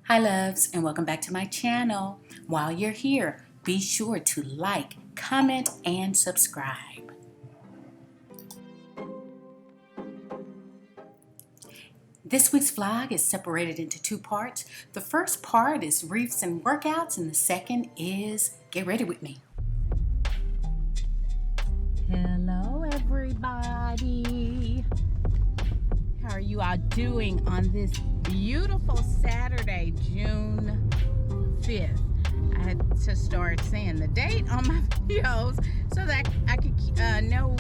Hi loves, and welcome back to my channel. While you're here, be sure to like, comment, and subscribe. This week's vlog is separated into two parts. The first part is wreaths and workouts, and the second is get ready with me. Hello everybody. How are you all doing on this beautiful Saturday, June 5th? I had to start saying the date on my videos so that I could know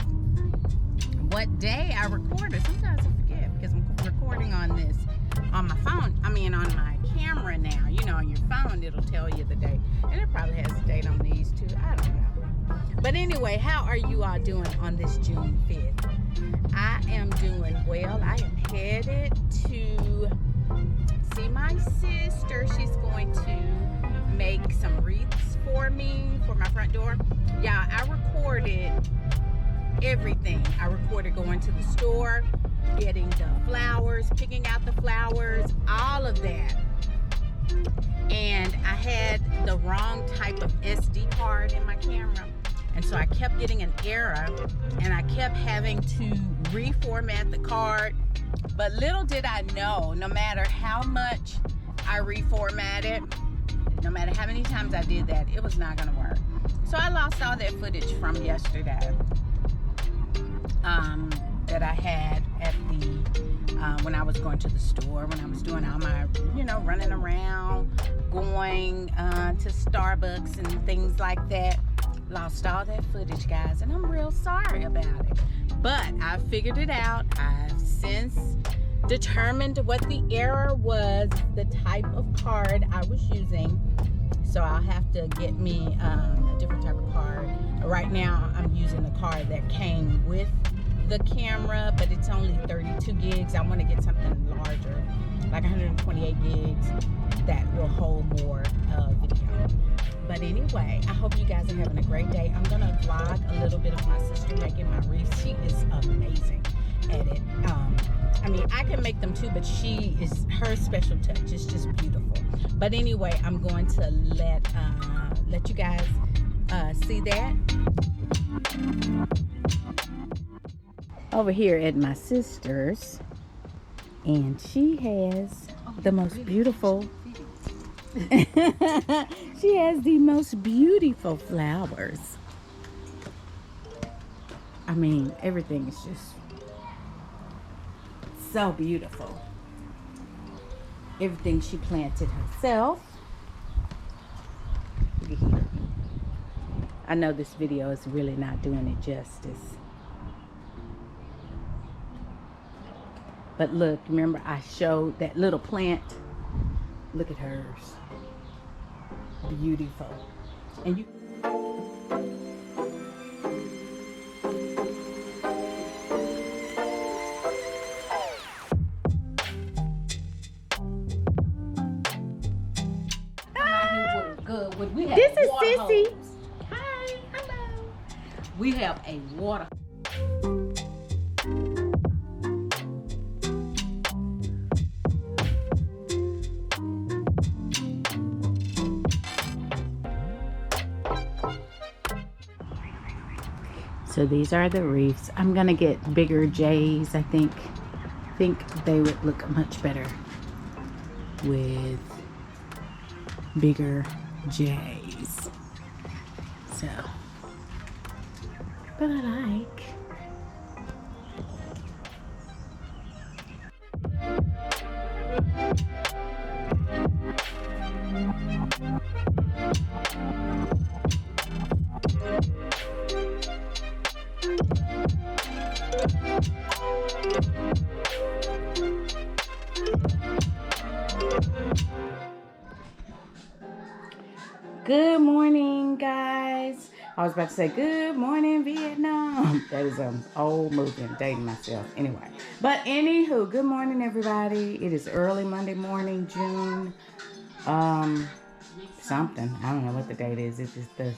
what day I recorded. Sometimes I forget because I'm recording on this on my phone. I mean on my camera now. You know, on your phone it'll tell you the date. And it probably has the date on these too. I don't know. But anyway, how are you all doing on this June 5th? I am doing well. I am headed to see my sister. She's going to make some wreaths for me for my front door. Yeah, I recorded everything. I recorded going to the store, getting the flowers, picking out the flowers, all of that. And I had the wrong type of SD card in my camera. And so I kept getting an error and I kept having to reformat the card. But little did I know, no matter how much I reformatted, no matter how many times I did that, it was not gonna work. So I lost all that footage from yesterday that I had at the, when I was going to the store, when I was doing all my, running around, going to Starbucks and things like that. Lost all that footage, guys, and I'm real sorry about it. But I figured it out. I've since determined what the error was, the type of card I was using. So I'll have to get me a different type of card. Right now, I'm using the card that came with the camera, but it's only 32 gigs. I want to get something larger, like 128 gigs that will hold more video. But anyway, I hope you guys are having a great day. I'm going to vlog a little bit of my sister making my wreaths. She is amazing at it. I mean, I can make them too, but her special touch is just beautiful. But anyway, I'm going to let you guys see that. Over here at my sister's, and she has the most beautiful she has the most beautiful flowers. I mean, everything is just so beautiful. Everything she planted herself. Look at here. I know this video is really not doing it justice. But look, remember I showed that little plant? Look at hers. Beautiful. And you this is Sissy. Hose. Hi, hello. We have a water. So these are the wreaths. I'm gonna get bigger J's. I think they would look much better with bigger J's. So, but I like. Good morning, guys. I was about to say good morning, Vietnam. That is an old movie. I'm dating myself. Anyway, but anywho, good morning, everybody. It is early Monday morning, June something. I don't know what the date is. Is it the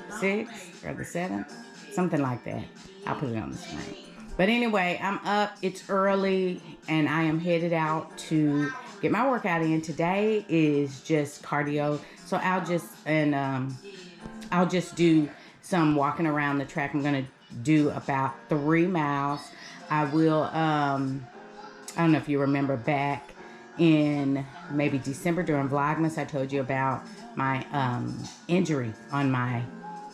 6th or the 7th? Something like that. I'll put it on the screen. But anyway, I'm up. It's early, and I am headed out to get my workout in. Today is just cardio, so I'll just do some walking around the track. I'm gonna do about 3 miles. I will, I don't know if you remember back in maybe December during Vlogmas, I told you about my injury on my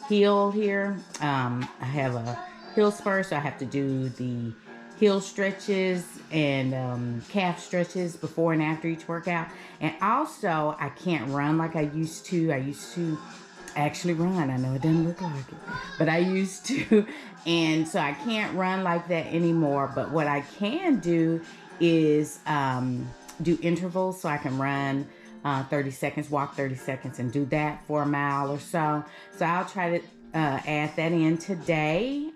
heel here. I have a heel spur, so I have to do the heel stretches and calf stretches before and after each workout. And also, I can't run like I used to. I used to actually run. I know it doesn't look like it, but I used to. And so I can't run like that anymore. But what I can do is do intervals, so I can run 30 seconds, walk 30 seconds, and do that for a mile or so. So I'll try to add that in today.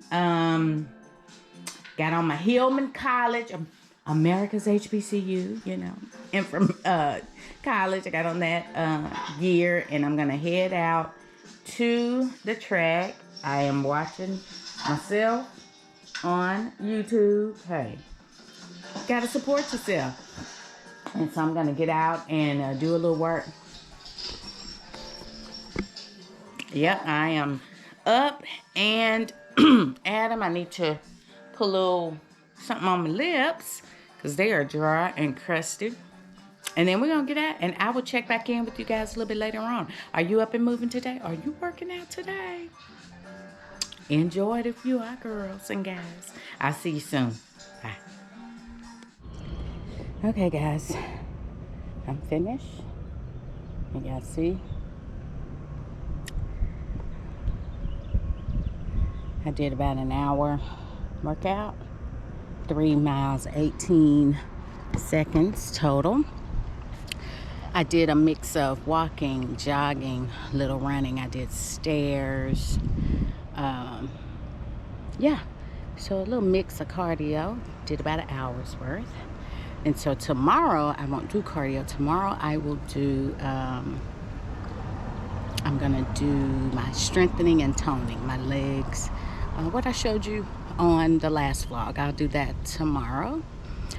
Got on my Hillman College, America's HBCU, you know, and from college, I got on that gear, and I'm gonna head out to the track. I am watching myself on YouTube. Hey, gotta support yourself. And so I'm gonna get out and do a little work. Yep, I am up, and Adam, I need to put a little something on my lips because they are dry and crusty. And then we're gonna get out, and I will check back in with you guys a little bit later on. Are you up and moving today? Are you working out today? Enjoy it if you are, girls and guys. I'll see you soon. Bye. Okay, guys, I'm finished. You guys see? I did about an hour workout, 3 miles, 18 seconds total. I did a mix of walking, jogging, little running. I did stairs. Yeah, so a little mix of cardio. Did about an hour's worth. And so tomorrow I won't do cardio. Tomorrow I will do, I'm gonna do my strengthening and toning, my legs. What I showed you on the last vlog, I'll do that tomorrow.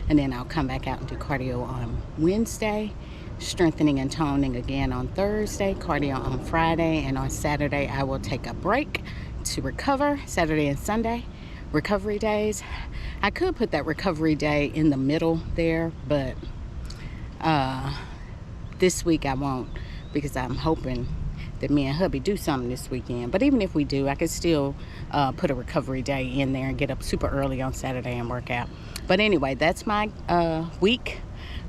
And then I'll come back out and do cardio on Wednesday, strengthening and toning again on Thursday, cardio on Friday, and on Saturday I will take a break to recover. Saturday and Sunday, recovery days. I could put that recovery day in the middle there, but this week I won't, because I'm hoping that me and hubby do something this weekend. But even if we do, I could still put a recovery day in there and get up super early on Saturday and work out. But anyway, that's my week.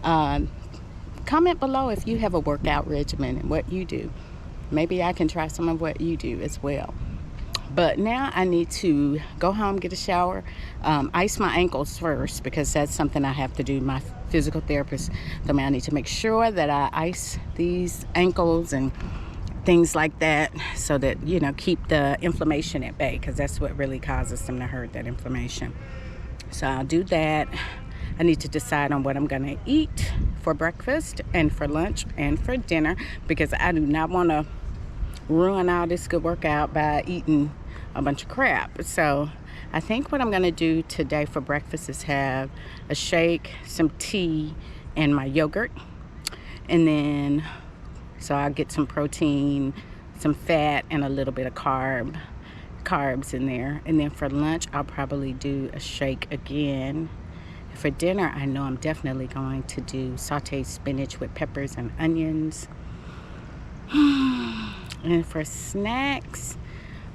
Comment below if you have a workout regimen and what you do. Maybe I can try some of what you do as well. But now I need to go home, get a shower, ice my ankles first, because that's something I have to do. My physical therapist told me I need to make sure that I ice these ankles and things like that, so that, you know, keep the inflammation at bay, because that's what really causes them to hurt, that inflammation. So I'll do that. I need to decide on what I'm gonna eat for breakfast and for lunch and for dinner, because I do not want to ruin all this good workout by eating a bunch of crap. So I think what I'm gonna do today for breakfast is have a shake, some tea, and my yogurt. And then, so I'll get some protein, some fat, and a little bit of carbs in there. And then for lunch, I'll probably do a shake again. For dinner, I know I'm definitely going to do sauteed spinach with peppers and onions. And for snacks,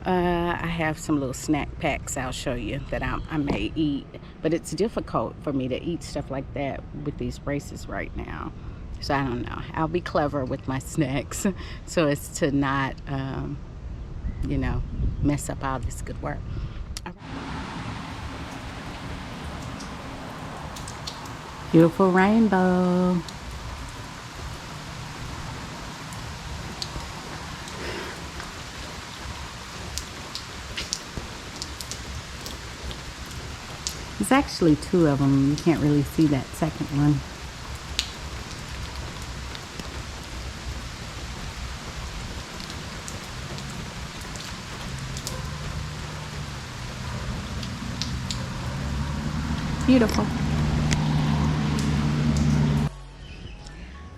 I have some little snack packs I'll show you that I may eat. But it's difficult for me to eat stuff like that with these braces right now. So I don't know. I'll be clever with my snacks so as to not, you know, mess up all this good work. All right. Beautiful rainbow. There's actually 2 of them. You can't really see that second one. Beautiful.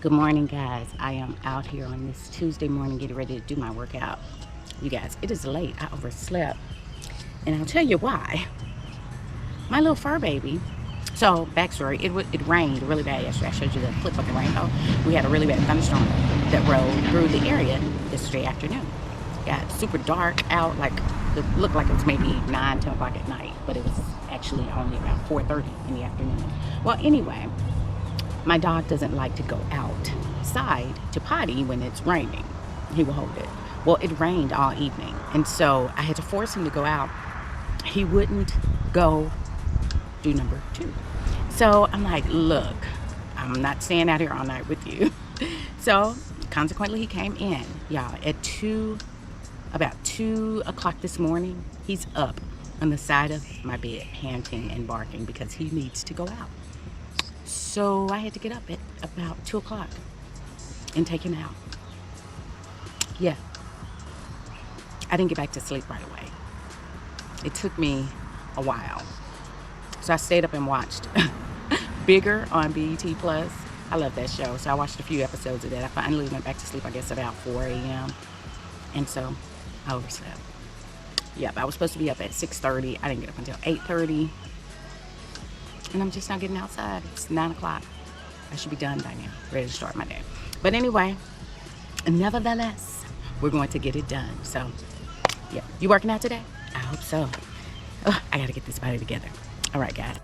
Good morning, guys. I am out here on this Tuesday morning getting ready to do my workout. You guys, it is late. I overslept. And I'll tell you why. My little fur baby. So, backstory, it rained really bad yesterday. I showed you the clip of the rainbow. We had a really bad thunderstorm that rolled through the area yesterday afternoon. Got super dark out, like it looked like it was maybe 9, 10 o'clock at night, but it was actually only about 4:30 in the afternoon. Well, anyway, my dog doesn't like to go outside to potty when it's raining. He will hold it. Well, it rained all evening, and so I had to force him to go out. He wouldn't go do number 2. So I'm like, look, I'm not staying out here all night with you. So consequently, he came in, y'all, at about 2 o'clock this morning. He's up on the side of my bed, panting and barking because he needs to go out. So I had to get up at about 2 o'clock and take him out. Yeah. I didn't get back to sleep right away. It took me a while. So I stayed up and watched Bigger on BET Plus. I love that show. So I watched a few episodes of that. I finally went back to sleep, I guess, about 4 a.m. And so I overslept. Yep, I was supposed to be up at 6:30. I didn't get up until 8:30. And I'm just not getting outside. It's 9 o'clock. I should be done by now, ready to start my day. But anyway, nevertheless, we're going to get it done. So, yeah. You working out today? I hope so. Oh, I got to get this body together. All right, guys.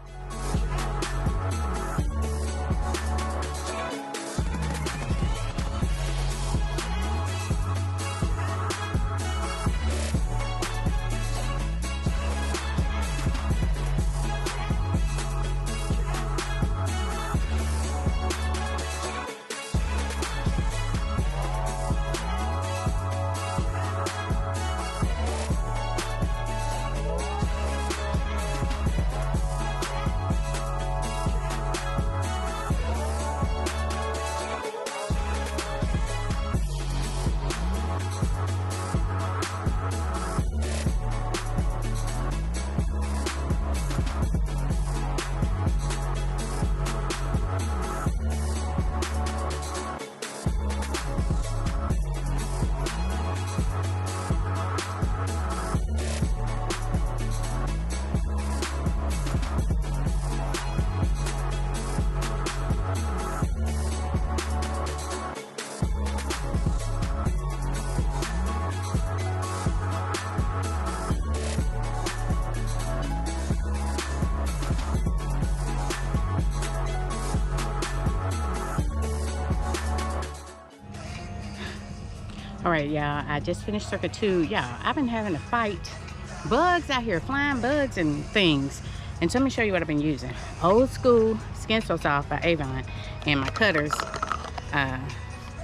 All right, y'all, I just finished circuit 2. Yeah, I've been having to fight bugs out here, flying bugs and things. And so let me show you what I've been using. Old school Skin So Soft by Avon and my cutters,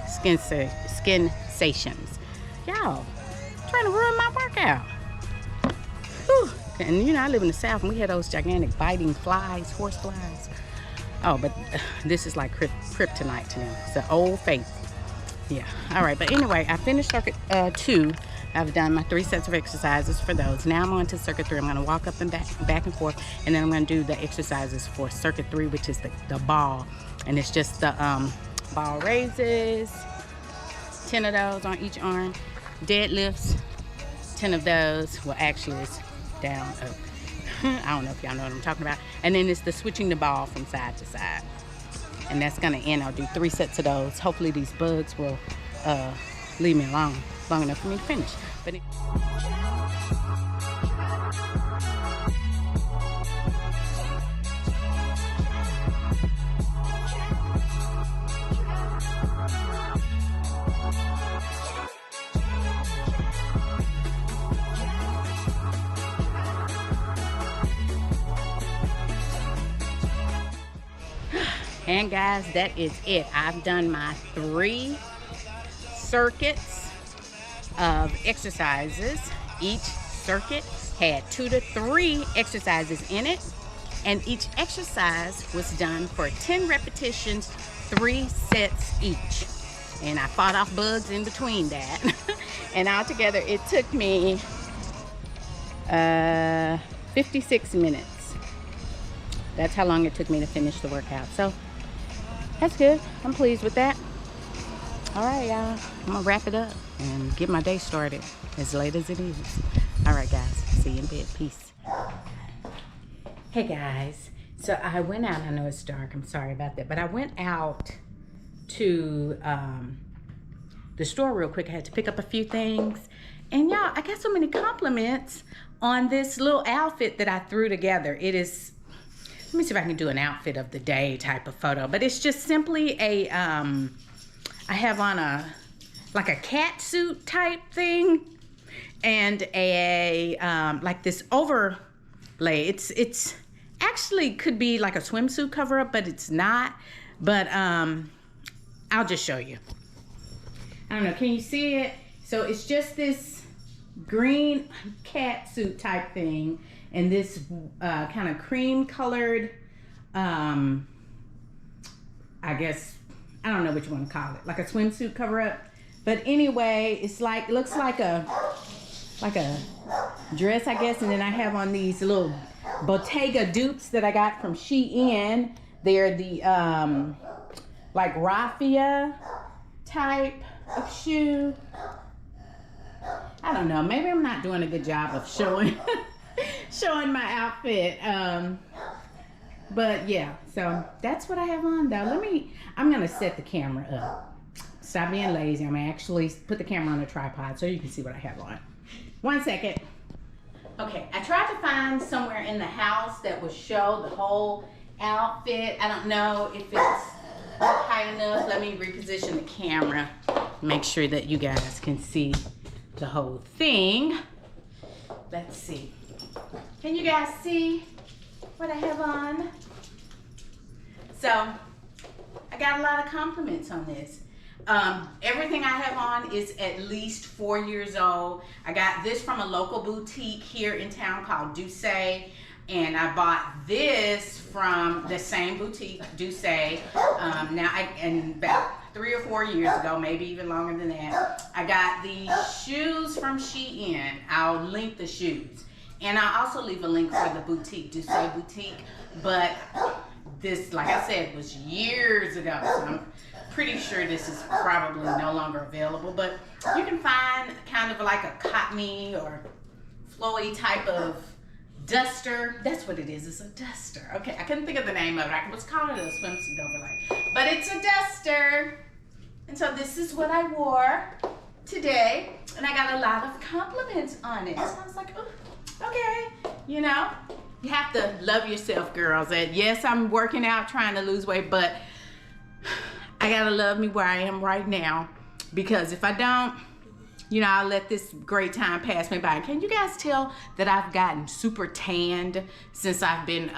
Skin Sations. Y'all, trying to ruin my workout. Whew. And you know, I live in the South and we had those gigantic biting flies, horse flies. Oh, but this is like kryptonite to them. It's the old faith. Yeah, all right, but anyway, I finished circuit 2. I've done my 3 sets of exercises for those. Now I'm on to circuit 3. I'm going to walk up and back and forth, and then I'm going to do the exercises for circuit 3, which is the ball. And it's just the ball raises, 10 of those on each arm, deadlifts, 10 of those. Well, actually, it's down, up. I don't know if y'all know what I'm talking about. And then it's the switching the ball from side to side. And that's gonna end. I'll do 3 sets of those. Hopefully these bugs will leave me long enough for me to finish. But and guys, that is it. I've done my 3 circuits of exercises. Each circuit had 2 to 3 exercises in it, and each exercise was done for 10 repetitions, 3 sets each. And I fought off bugs in between that. And altogether it took me 56 minutes. That's how long it took me to finish the workout. So That's good. I'm pleased with that. All right, y'all. I'm gonna wrap it up and get my day started as late as it is. All right, guys. See you in bed. Peace. Hey, guys. So I went out. I know it's dark. I'm sorry about that. But I went out to the store real quick. I had to pick up a few things. And y'all, I got so many compliments on this little outfit that I threw together. It is, let me see if I can do an outfit of the day type of photo. But it's just simply a, I have on like a cat suit type thing. And a, like this overlay. It's actually could be like a swimsuit cover up, but it's not. But I'll just show you. I don't know, can you see it? So it's just this green cat suit type thing and this kind of cream colored, I guess, I don't know what you want to call it, like a swimsuit cover up. But anyway, it's like, it looks like a dress, I guess. And then I have on these little Bottega dupes that I got from Shein. They're the like raffia type of shoe. I don't know, maybe I'm not doing a good job of showing showing my outfit. But yeah, so that's what I have on though. I'm gonna set the camera up. Stop being lazy. I'm gonna actually put the camera on a tripod so you can see what I have on. 1 second. Okay, I tried to find somewhere in the house that would show the whole outfit. I don't know if it's high enough. Let me reposition the camera. Make sure that you guys can see the whole thing. Let's see. Can you guys see what I have on? So, I got a lot of compliments on this. Everything I have on is at least 4 years old. I got this from a local boutique here in town called Beauté, and I bought this from the same boutique, Beauté. And about 3 or 4 years ago, maybe even longer than that, I got these shoes from Shein. I'll link the shoes, and I'll also leave a link for the boutique, Beauté boutique. But this, like I said, was years ago, so I'm pretty sure this is probably no longer available. But you can find kind of like a cottony or flowy type of duster. That's what it is. It's a duster. Okay, I couldn't think of the name of it. I was calling it a swimsuit overlay, but it's a duster. And so this is what I wore today, and I got a lot of compliments on it. So I was like, oh, okay, you know, you have to love yourself, girls. And yes, I'm working out, trying to lose weight, but I gotta love me where I am right now, because if I don't, you know, I'll let this great time pass me by. Can you guys tell that I've gotten super tanned since I've been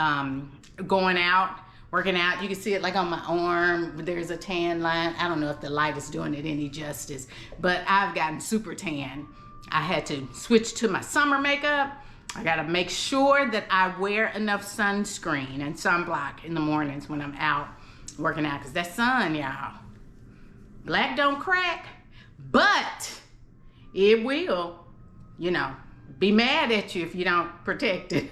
going out, working out? You can see it like on my arm. There's a tan line. I don't know if the light is doing it any justice, but I've gotten super tan. I had to switch to my summer makeup. I gotta make sure that I wear enough sunscreen and sunblock in the mornings when I'm out working out, because that sun, y'all, black don't crack, but it will, you know, be mad at you if you don't protect it.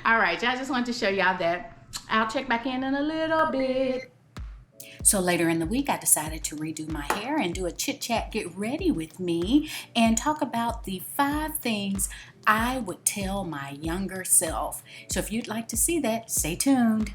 All right, y'all, just wanted to show y'all that. I'll check back in a little bit. So later in the week, I decided to redo my hair and do a chit chat, get ready with me, and talk about the 5 things I would tell my younger self. So if you'd like to see that, stay tuned.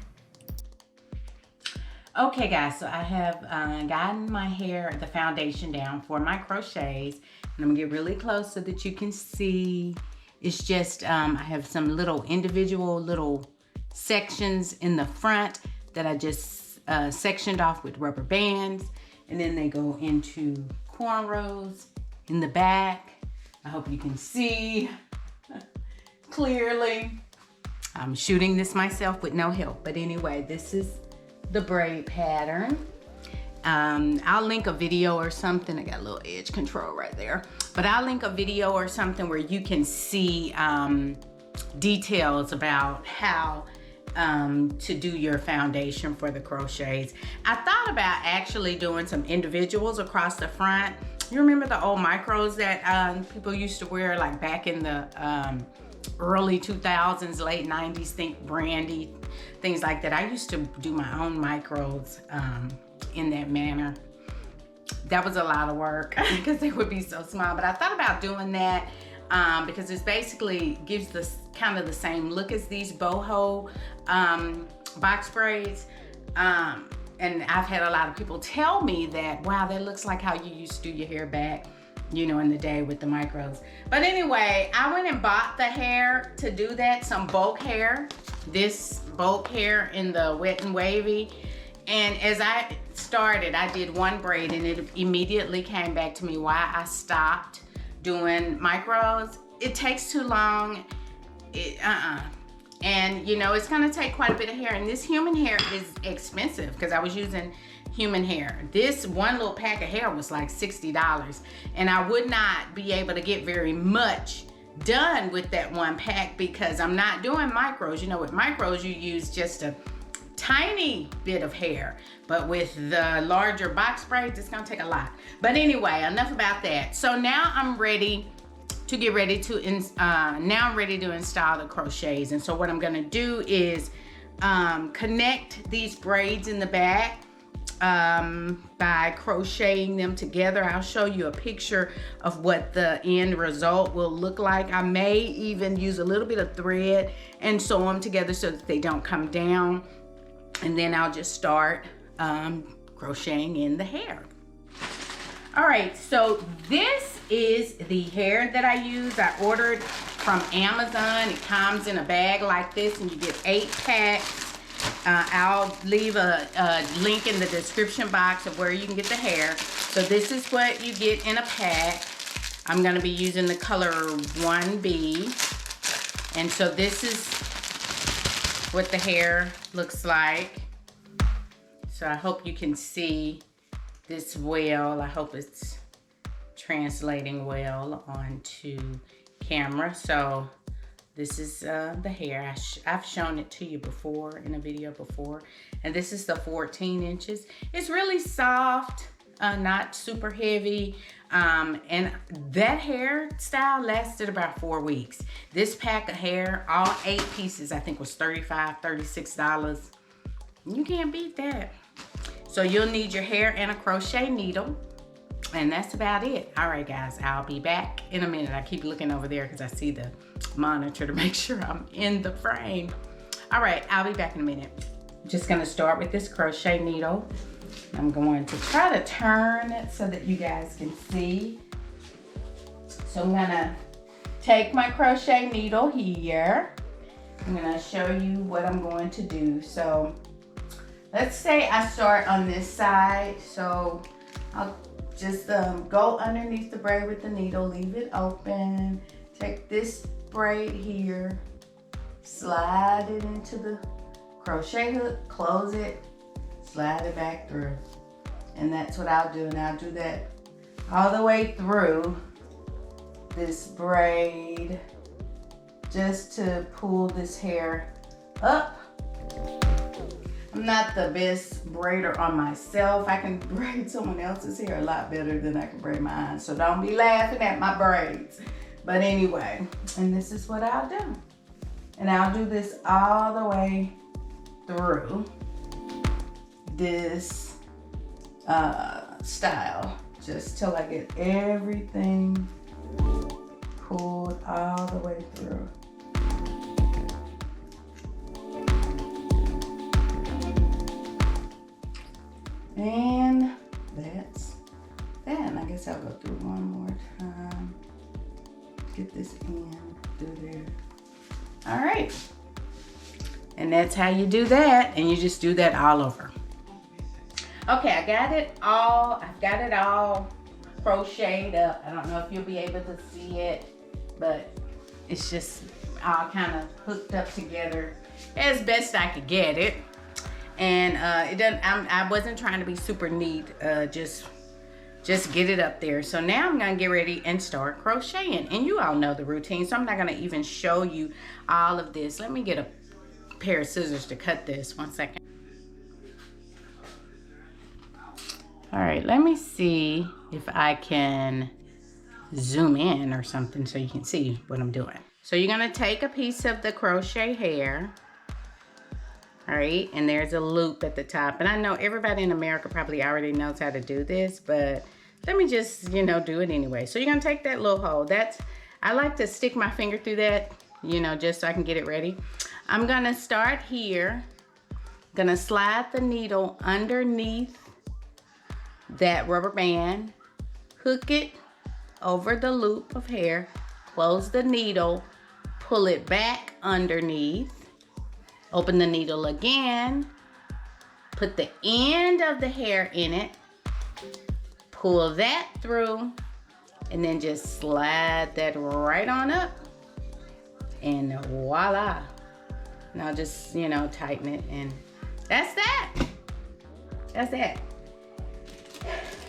Okay, guys, so I have gotten my hair, the foundation down for my crochets. And I'm gonna get really close so that you can see. It's just, I have some little individual little sections in the front that I just sectioned off with rubber bands. And then they go into cornrows in the back. I hope you can see clearly. I'm shooting this myself with no help. But anyway, this is the braid pattern. I'll link a video or something. I got a little edge control right there, but I'll link a video or something where you can see details about how to do your foundation for the crochets. I thought about actually doing some individuals across the front. You remember the old micros that people used to wear, like back in the early 2000s, late 90s, think Brandy, things like that. I used to do my own micros in that manner. That was a lot of work because they would be so small, but I thought about doing that because it basically gives this kind of the same look as these boho box braids. And I've had a lot of people tell me that, wow, that looks like how you used to do your hair back, you know, in the day with the micros. But anyway, I went and bought the hair to do that, some bulk hair, this bulk hair in the Wet and Wavy. And as I started, I did one braid and it immediately came back to me why I stopped doing micros. It takes too long. And you know, it's gonna take quite a bit of hair, and this human hair is expensive because I was using human hair. This one little pack of hair was like $60, and I would not be able to get very much done with that one pack because I'm not doing micros. You know, with micros, you use just a tiny bit of hair, but with the larger box braids, it's gonna take a lot. But anyway, enough about that. So now I'm ready to get ready to install the crochets. And so what I'm gonna do is connect these braids in the back by crocheting them together. I'll show you a picture of what the end result will look like. I may even use a little bit of thread and sew them together so that they don't come down. And then I'll just start crocheting in the hair. All right, so this is the hair that I use. I ordered from Amazon. It comes in a bag like this, and you get 8 packs. I'll leave a link in the description box of where you can get the hair. So this is what you get in a pack. I'm gonna be using the color 1B. And so this is what the hair looks like. So I hope you can see this well. I hope it's translating well onto camera. So this is the hair. I've shown it to you before in a video before. And this is the 14 inches. It's really soft, not super heavy. And that hairstyle lasted about 4 weeks. This pack of hair, all 8 pieces, I think was $35, $36. You can't beat that. So you'll need your hair and a crochet needle. And that's about it. All right, guys, I'll be back in a minute. I keep looking over there because I see the monitor to make sure I'm in the frame. All right, I'll be back in a minute. I'm just gonna start with this crochet needle. I'm going to try to turn it so that you guys can see. So I'm gonna take my crochet needle here. I'm gonna show you what I'm going to do. So let's say I start on this side. So I'll just go underneath the braid with the needle, leave it open. Take this braid here, slide it into the crochet hook, close it, slide it back through. And that's what I'll do. And I'll do that all the way through this braid just to pull this hair up. I'm not the best braider on myself. I can braid someone else's hair a lot better than I can braid mine. So don't be laughing at my braids. But anyway, and this is what I'll do. And I'll do this all the way through this style, just till I get everything pulled all the way through. And that's that. And I guess I'll go through one more time. Get this in through there. All right. And that's how you do that. And you just do that all over. Okay, I got it all. I've got it all crocheted up. I don't know if you'll be able to see it, but it's just all kind of hooked up together as best I could get it. And it doesn't. I wasn't trying to be super neat. Just get it up there. So now I'm gonna get ready and start crocheting. And you all know the routine, so I'm not gonna even show you all of this. Let me get a pair of scissors to cut this. 1 second. All right, let me see if I can zoom in or something so you can see what I'm doing. So you're gonna take a piece of the crochet hair All right, and there's a loop at the top. And I know everybody in America probably already knows how to do this, but let me just, you know, do it anyway. So you're gonna take that little hole. I like to stick my finger through that, you know, just so I can get it ready. I'm gonna start here. Gonna slide the needle underneath that rubber band, hook it over the loop of hair, close the needle, pull it back underneath, open the needle again, put the end of the hair in it, pull that through, and then just slide that right on up, and voila. Now just, you know, tighten it, and that's that. That's that.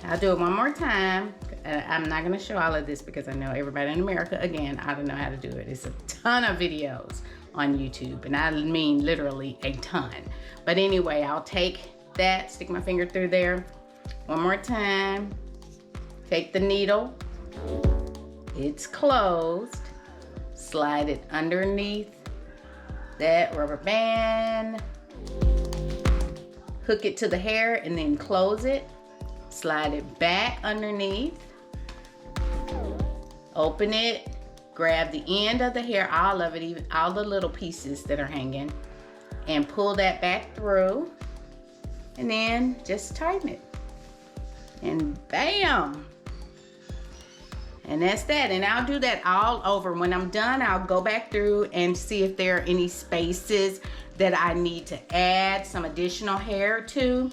I'll do it one more time. I'm not gonna show all of this because I know everybody in America, again, I don't know how to do it. It's a ton of videos on YouTube, and I mean literally a ton. But anyway, I'll take that, stick my finger through there. One more time. Take the needle. It's closed. Slide it underneath that rubber band. Hook it to the hair and then close it. Slide it back underneath. Open it. Grab the end of the hair, all of it, even all the little pieces that are hanging, and pull that back through. And then just tighten it. And bam! And that's that. And I'll do that all over. When I'm done, I'll go back through and see if there are any spaces that I need to add some additional hair to.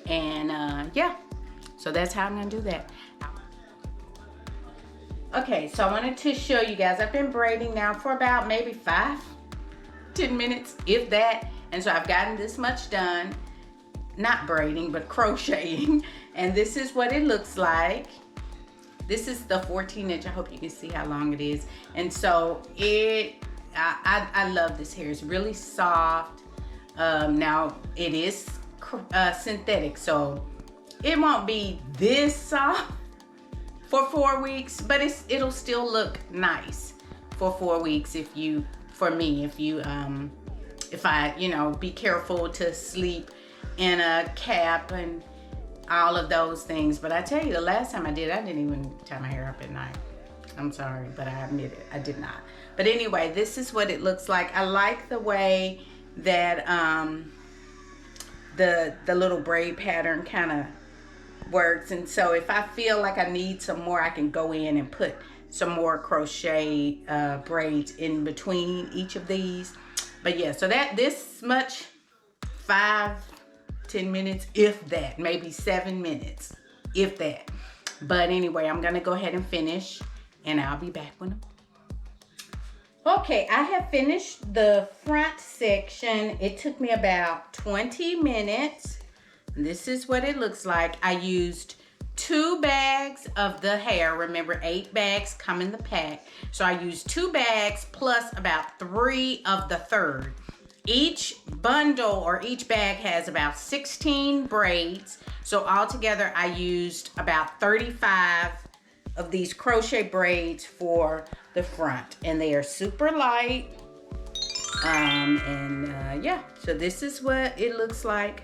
And yeah, so that's how I'm gonna do that. Okay, so I wanted to show you guys, I've been braiding now for about maybe 5-10 minutes, if that. And so I've gotten this much done, not braiding, but crocheting. And this is what it looks like. This is the 14-inch. I hope you can see how long it is. And so I love this hair. It's really soft. Now it is synthetic, so it won't be this soft for 4 weeks, but it'll still look nice for 4 weeks if I, you know, be careful to sleep in a cap and all of those things. But I tell you, the last time I did, I didn't even tie my hair up at night. I'm sorry, but I admit it, I did not. But anyway, this is what it looks like. I like the way that the little braid pattern kind of works. And so if I feel like I need some more, I can go in and put some more crochet braids in between each of these. But yeah, so this much, 5-10 minutes, if that, maybe 7 minutes, if that. But anyway, I'm gonna go ahead and finish, and I'll be back when okay, I have finished the front section. It took me about 20 minutes. This is what it looks like. I used 2 bags of the hair. Remember, 8 bags come in the pack. So I used 2 bags plus about 3 of the third. Each bundle or each bag has about 16 braids. So altogether, I used about 35 of these crochet braids for the front, and they are super light. Yeah, so this is what it looks like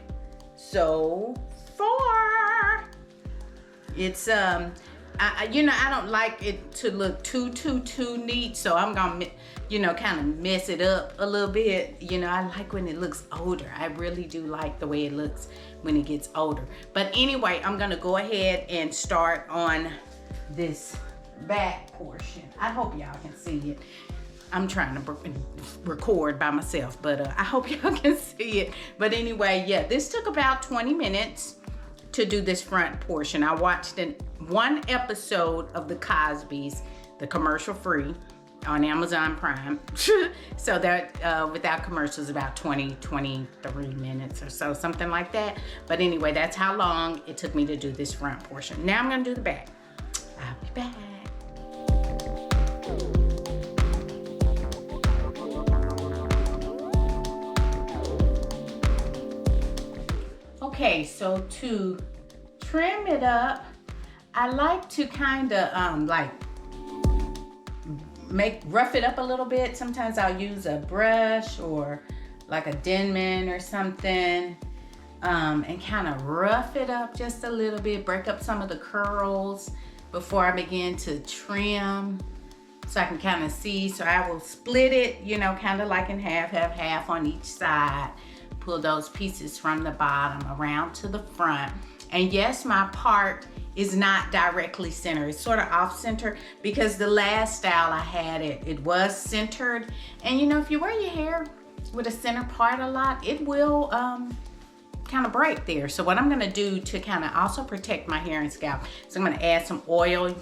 so far. It's you know, I don't like it to look too neat, so I'm gonna, you know, kind of mess it up a little bit. You know, I like when it looks older. I really do like the way it looks when it gets older. But anyway, I'm gonna go ahead and start on this back portion. I hope y'all can see it. I'm trying to record by myself, but I hope y'all can see it. But anyway, yeah, this took about 20 minutes to do this front portion. I watched one episode of the Cosby's, the commercial free, on Amazon Prime. So that without commercials, about 23 minutes or so, something like that. But anyway, that's how long it took me to do this front portion. Now I'm gonna do the back. I'll be back. Okay, so to trim it up, I like to kind of like rough it up a little bit. Sometimes I'll use a brush or like a Denman or something, and kind of rough it up just a little bit, break up some of the curls before I begin to trim, so I can kind of see. So I will split it, you know, kind of like in half, have half on each side, pull those pieces from the bottom around to the front. And yes, my part is not directly centered. It's sort of off center, because the last style I had, it was centered. And you know, if you wear your hair with a center part a lot, it will kind of break there. So what I'm gonna do to kind of also protect my hair and scalp, so I'm gonna add some oil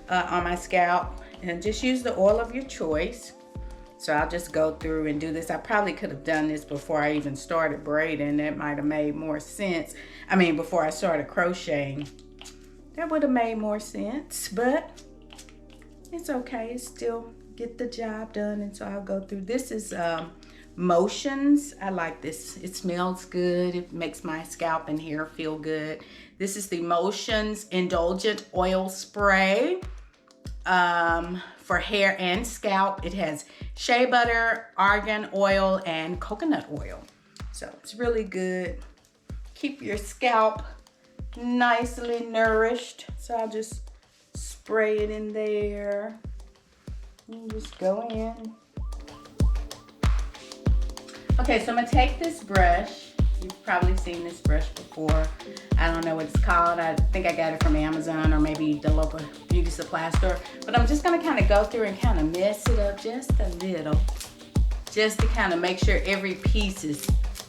on my scalp, and just use the oil of your choice. So I'll just go through and do this. I probably could have done this before I even started braiding. That might have made more sense. I mean, before I started crocheting, that would have made more sense, but it's okay. It still get the job done. And so I'll go through. This is Motions. I like this. It smells good. It makes my scalp and hair feel good. This is the Motions Indulgent Oil Spray for hair and scalp. It has shea butter, argan oil, and coconut oil. So it's really good. Keep your scalp nicely nourished. So I'll just spray it in there and just go in. Okay, so I'm gonna take this brush. You've probably seen this brush before. I don't know what it's called. I think I got it from Amazon or maybe the local beauty supply store. But I'm just gonna kind of go through and kind of mess it up just a little, just to kind of make sure every piece is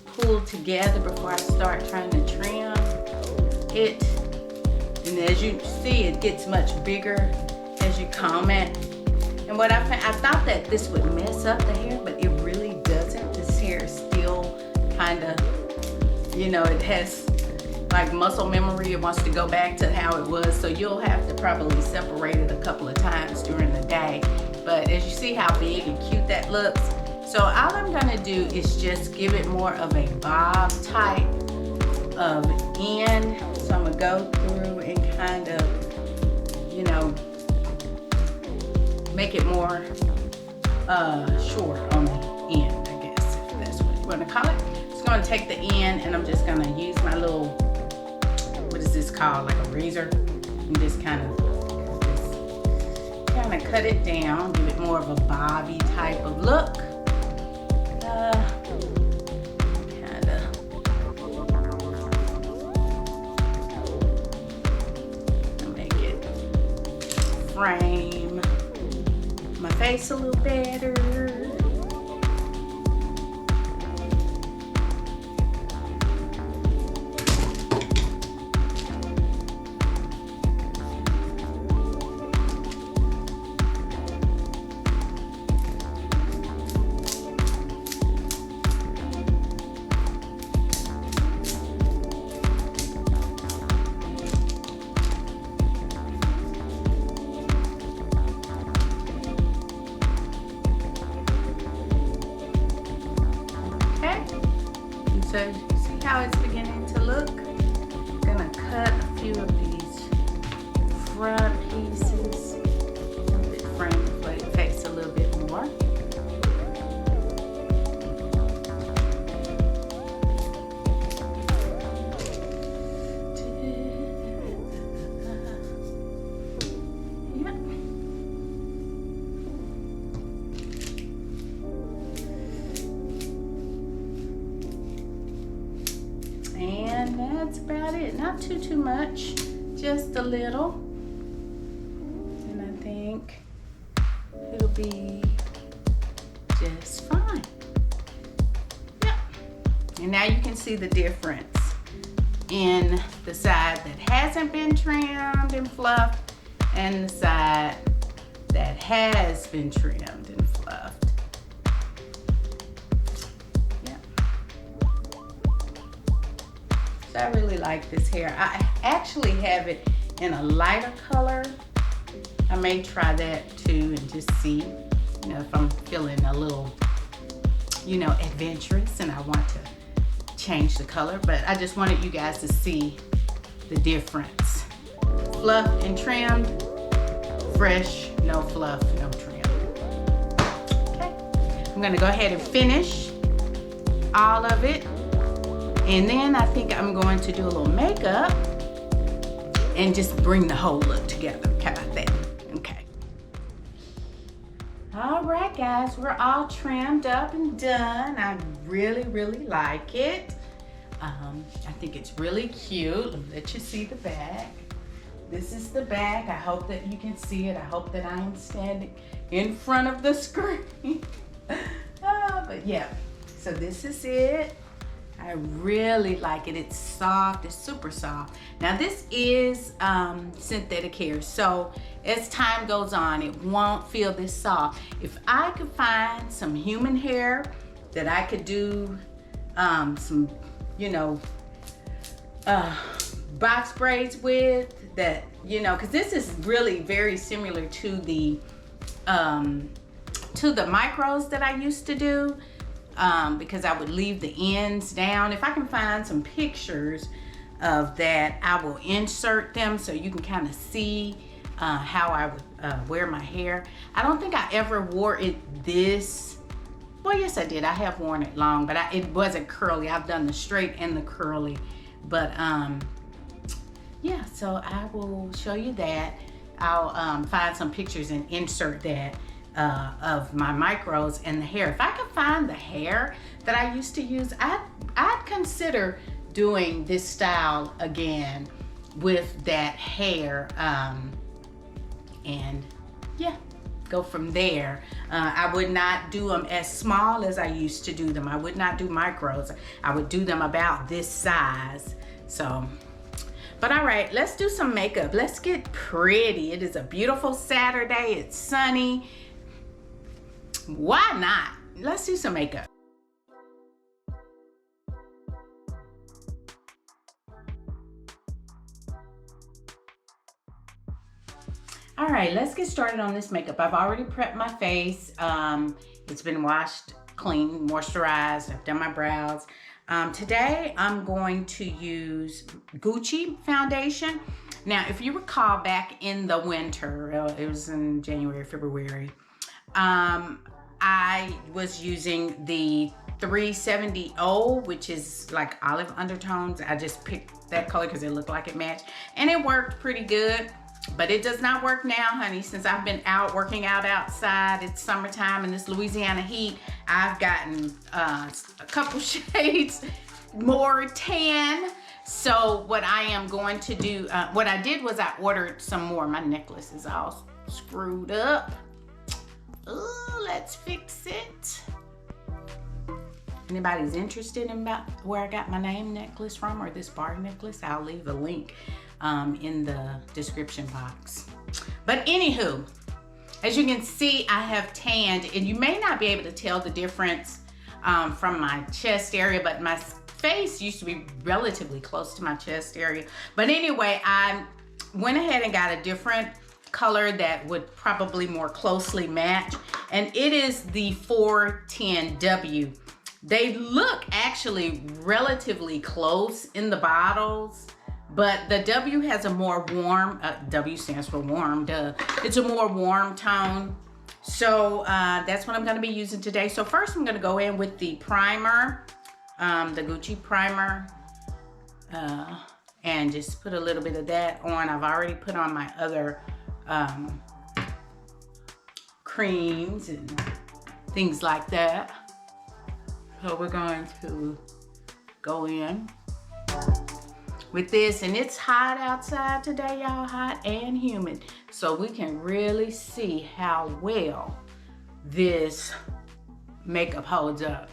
pulled together before I start trying to trim it. And as you see, it gets much bigger as you comb it. And what I thought that this would mess up the hair, but it really doesn't. This hair is still kind of, you know, it has like muscle memory. It wants to go back to how it was. So you'll have to probably separate it a couple of times during the day. But as you see how big and cute that looks. So all I'm gonna do is just give it more of a bob type of end. So I'm gonna go through and kind of, you know, make it more short on the end, I guess, if that's what you want to call it. Just going to take the end, and I'm just going to use my little, what is this called, like a razor, and just kind of cut it down, give it more of a bobby type of look. Make it frame my face a little better. So see how it's beginning to look? I'm gonna cut a few of these front pieces, frame the face a little bit more. And that's about it. Not too much, just a little. And I think it'll be just fine. Yep. And now you can see the difference in the side that hasn't been trimmed and fluffed and the side that has been trimmed and fluffed. I really like this hair. I actually have it in a lighter color. I may try that too and just see, you know, if I'm feeling a little, you know, adventurous and I want to change the color. But I just wanted you guys to see the difference. Fluffed and trimmed, fresh, no fluff, no trim. Okay, I'm gonna go ahead and finish all of it. And then I think I'm going to do a little makeup and just bring the whole look together. How about that? Okay. All right, guys, we're all trimmed up and done. I really, really like it. I think it's really cute. Let me let you see the back. This is the back. I hope that you can see it. I hope that I am standing in front of the screen. But yeah, so this is it. I really like it. It's soft, it's super soft. Now this is synthetic hair, so as time goes on, it won't feel this soft. If I could find some human hair that I could do some, you know, box braids with, that, you know, because this is really very similar to the micros that I used to do. Because I would leave the ends down. If I can find some pictures of that, I will insert them so you can kind of see how I would wear my hair. I don't think I ever wore it this, well, yes I did. I have worn it long, but it wasn't curly. I've done the straight and the curly, but yeah, so I will show you that. I'll find some pictures and insert that of my micros and the hair. If I could find the hair that I used to use, I'd consider doing this style again with that hair, and yeah, go from there. I would not do them as small as I used to do them. I would not do micros. I would do them about this size. So, but all right, let's do some makeup. Let's get pretty. It is a beautiful Saturday. It's sunny. Why not? Let's do some makeup. All right, let's get started on this makeup. I've already prepped my face. It's been washed, clean, moisturized. I've done my brows. Today, I'm going to use Gucci foundation. Now, if you recall back in the winter, it was in January, February, I was using the 370O, which is like olive undertones. I just picked that color because it looked like it matched, and it worked pretty good. But it does not work now, honey, since I've been out working out outside. It's summertime in this Louisiana heat. I've gotten a couple shades more tan. So what I am going to do, what I did was I ordered some more. My necklace is all screwed up. Ooh, let's fix it. Anybody's interested in about where I got my name necklace from, or this bar necklace, I'll leave a link in the description box. But anywho, as you can see, I have tanned, and you may not be able to tell the difference from my chest area, but my face used to be relatively close to my chest area. But anyway, I went ahead and got a different color that would probably more closely match, and it is the 410W. They look actually relatively close in the bottles, but the W has a more warm, W stands for warm, duh. It's a more warm tone. So that's what I'm gonna be using today. So first I'm gonna go in with the primer, the Gucci primer, and just put a little bit of that on. I've already put on my other creams and things like that. So we're going to go in with this, and it's hot outside today, y'all, hot and humid. So we can really see how well this makeup holds up.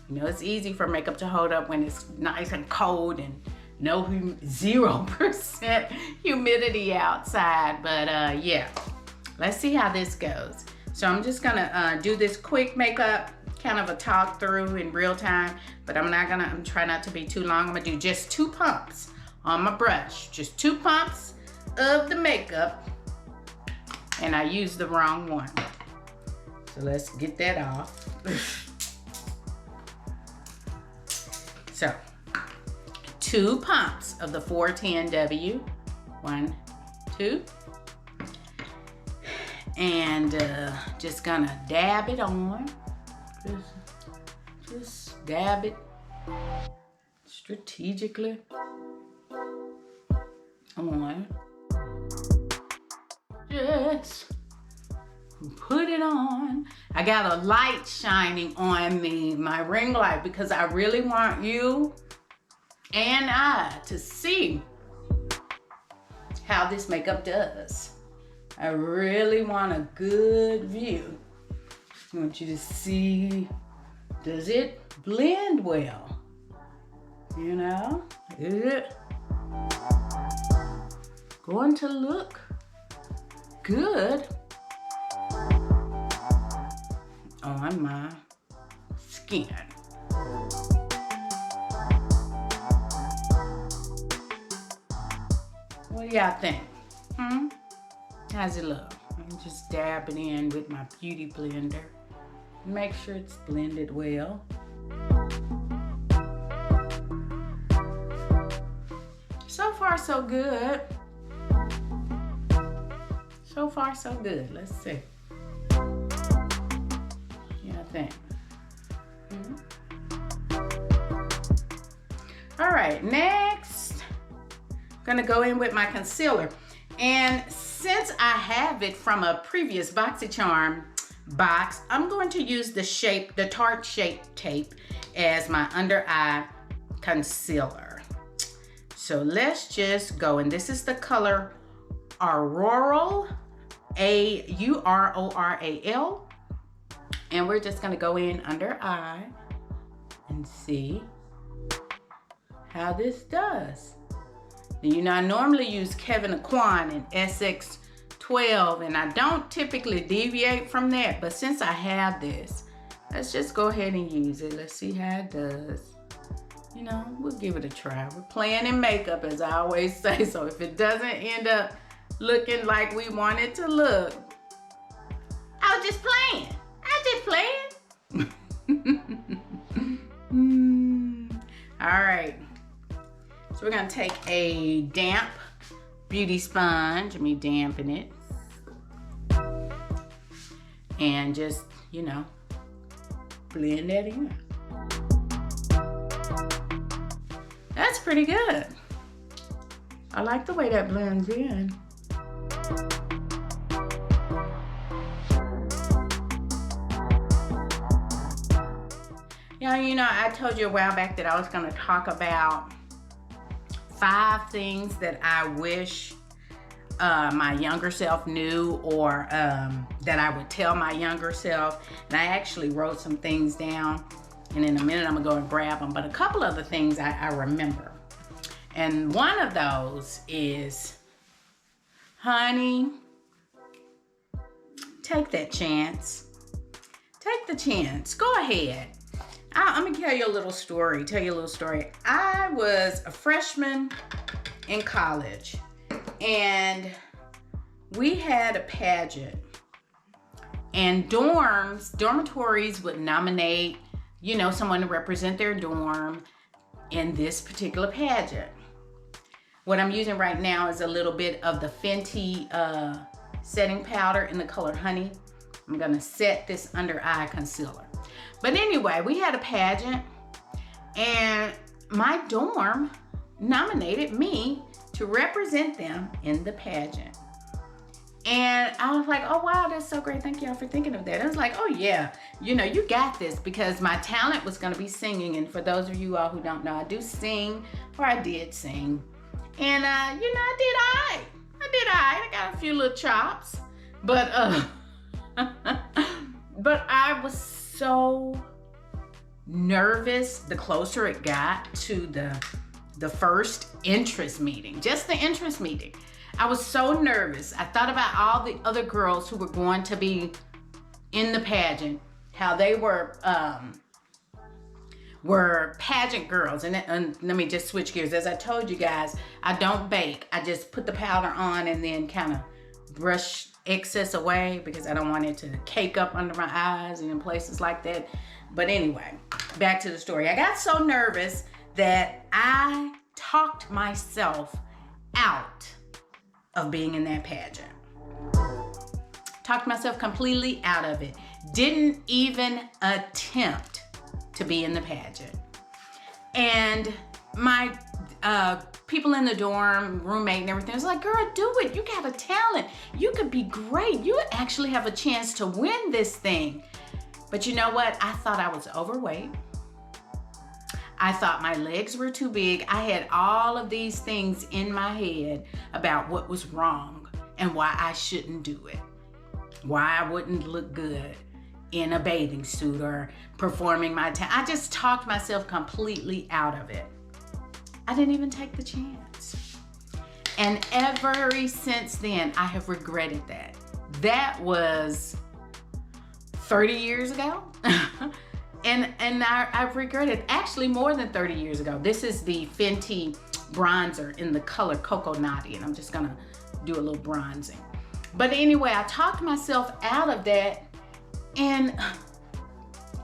You know, it's easy for makeup to hold up when it's nice and cold and no 0% humidity outside, but yeah, let's see how this goes. So I'm just gonna do this quick makeup, kind of a talk through in real time, but I'm trying not to be too long. I'm gonna do just 2 pumps on my brush, just 2 pumps of the makeup, and I used the wrong one. So let's get that off. So 2 pumps of the 410W, 1, 2, and just gonna dab it on, Just dab it strategically on. Just put it on. I got a light shining on me, my ring light, because I really want you and I to see how this makeup does. I really want a good view. I want you to see, does it blend well? You know, is it going to look good on my skin? What do y'all think? How's it look? I'm just dabbing in with my beauty blender. Make sure it's blended well. So far, so good. So far, so good. Let's see. Yeah, I think. All right, next, I'm gonna go in with my concealer. And since I have it from a previous BoxyCharm box, I'm going to use the Tarte Shape Tape as my under eye concealer. So let's just go, and this is the color Auroral, A-U-R-O-R-A-L. And we're just gonna go in under eye and see how this does. You know, I normally use Kevyn Aucoin and SX12, and I don't typically deviate from that, but since I have this, let's just go ahead and use it. Let's see how it does. You know, we'll give it a try. We're playing in makeup, as I always say, so if it doesn't end up looking like we want it to look, I was just playing. All right. So we're gonna take a damp beauty sponge. Let me dampen it. And just, you know, blend that in. That's pretty good. I like the way that blends in. Yeah, you know, I told you a while back that I was gonna talk about 5 things that I wish my younger self knew, or that I would tell my younger self. And I actually wrote some things down, and in a minute I'm gonna go and grab them, but a couple of the things I remember. And one of those is, honey, take that chance. Take the chance, go ahead. I'm gonna tell you a little story, I was a freshman in college, and we had a pageant, and dormitories would nominate, you know, someone to represent their dorm in this particular pageant. What I'm using right now is a little bit of the Fenty setting powder in the color Honey. I'm gonna set this under eye concealer. But anyway, we had a pageant, and my dorm nominated me to represent them in the pageant. And I was like, oh wow, that's so great. Thank y'all for thinking of that. I was like, oh yeah, you know, you got this, because my talent was gonna be singing. And for those of you all who don't know, I do sing, or I did sing. And you know, I did all right. I got a few little chops, but but I was so nervous the closer it got to the first interest meeting, just the interest meeting. I was so nervous. I thought about all the other girls who were going to be in the pageant, how they were pageant girls. And let me just switch gears. As I told you guys, I don't bake. I just put the powder on and then kind of brush excess away, because I don't want it to cake up under my eyes and in places like that. But anyway, back to the story. I got so nervous that I talked myself out of being in that pageant. Talked myself completely out of it. Didn't even attempt to be in the pageant. And my people in the dorm, roommate and everything was like, girl, do it. You got a talent. You could be great. You actually have a chance to win this thing. But you know what? I thought I was overweight. I thought my legs were too big. I had all of these things in my head about what was wrong and why I shouldn't do it. Why I wouldn't look good in a bathing suit or performing my talent. I just talked myself completely out of it. I didn't even take the chance. And ever since then, I have regretted that. That was 30 years ago. and I've regretted, actually more than 30 years ago. This is the Fenty bronzer in the color Cocoa Naughty, and I'm just gonna do a little bronzing. But anyway, I talked myself out of that, and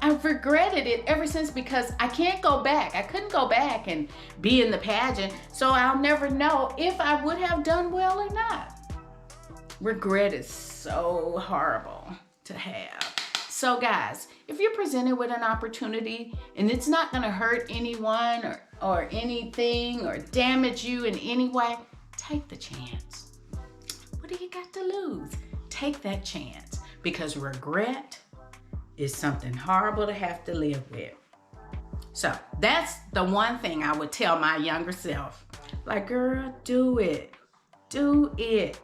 I've regretted it ever since because I can't go back. I couldn't go back and be in the pageant, so I'll never know if I would have done well or not. Regret is so horrible to have. So guys, if you're presented with an opportunity and it's not gonna hurt anyone or anything or damage you in any way, take the chance. What do you got to lose? Take that chance, because regret is something horrible to have to live with. So that's the one thing I would tell my younger self. Like, girl, do it. Do it.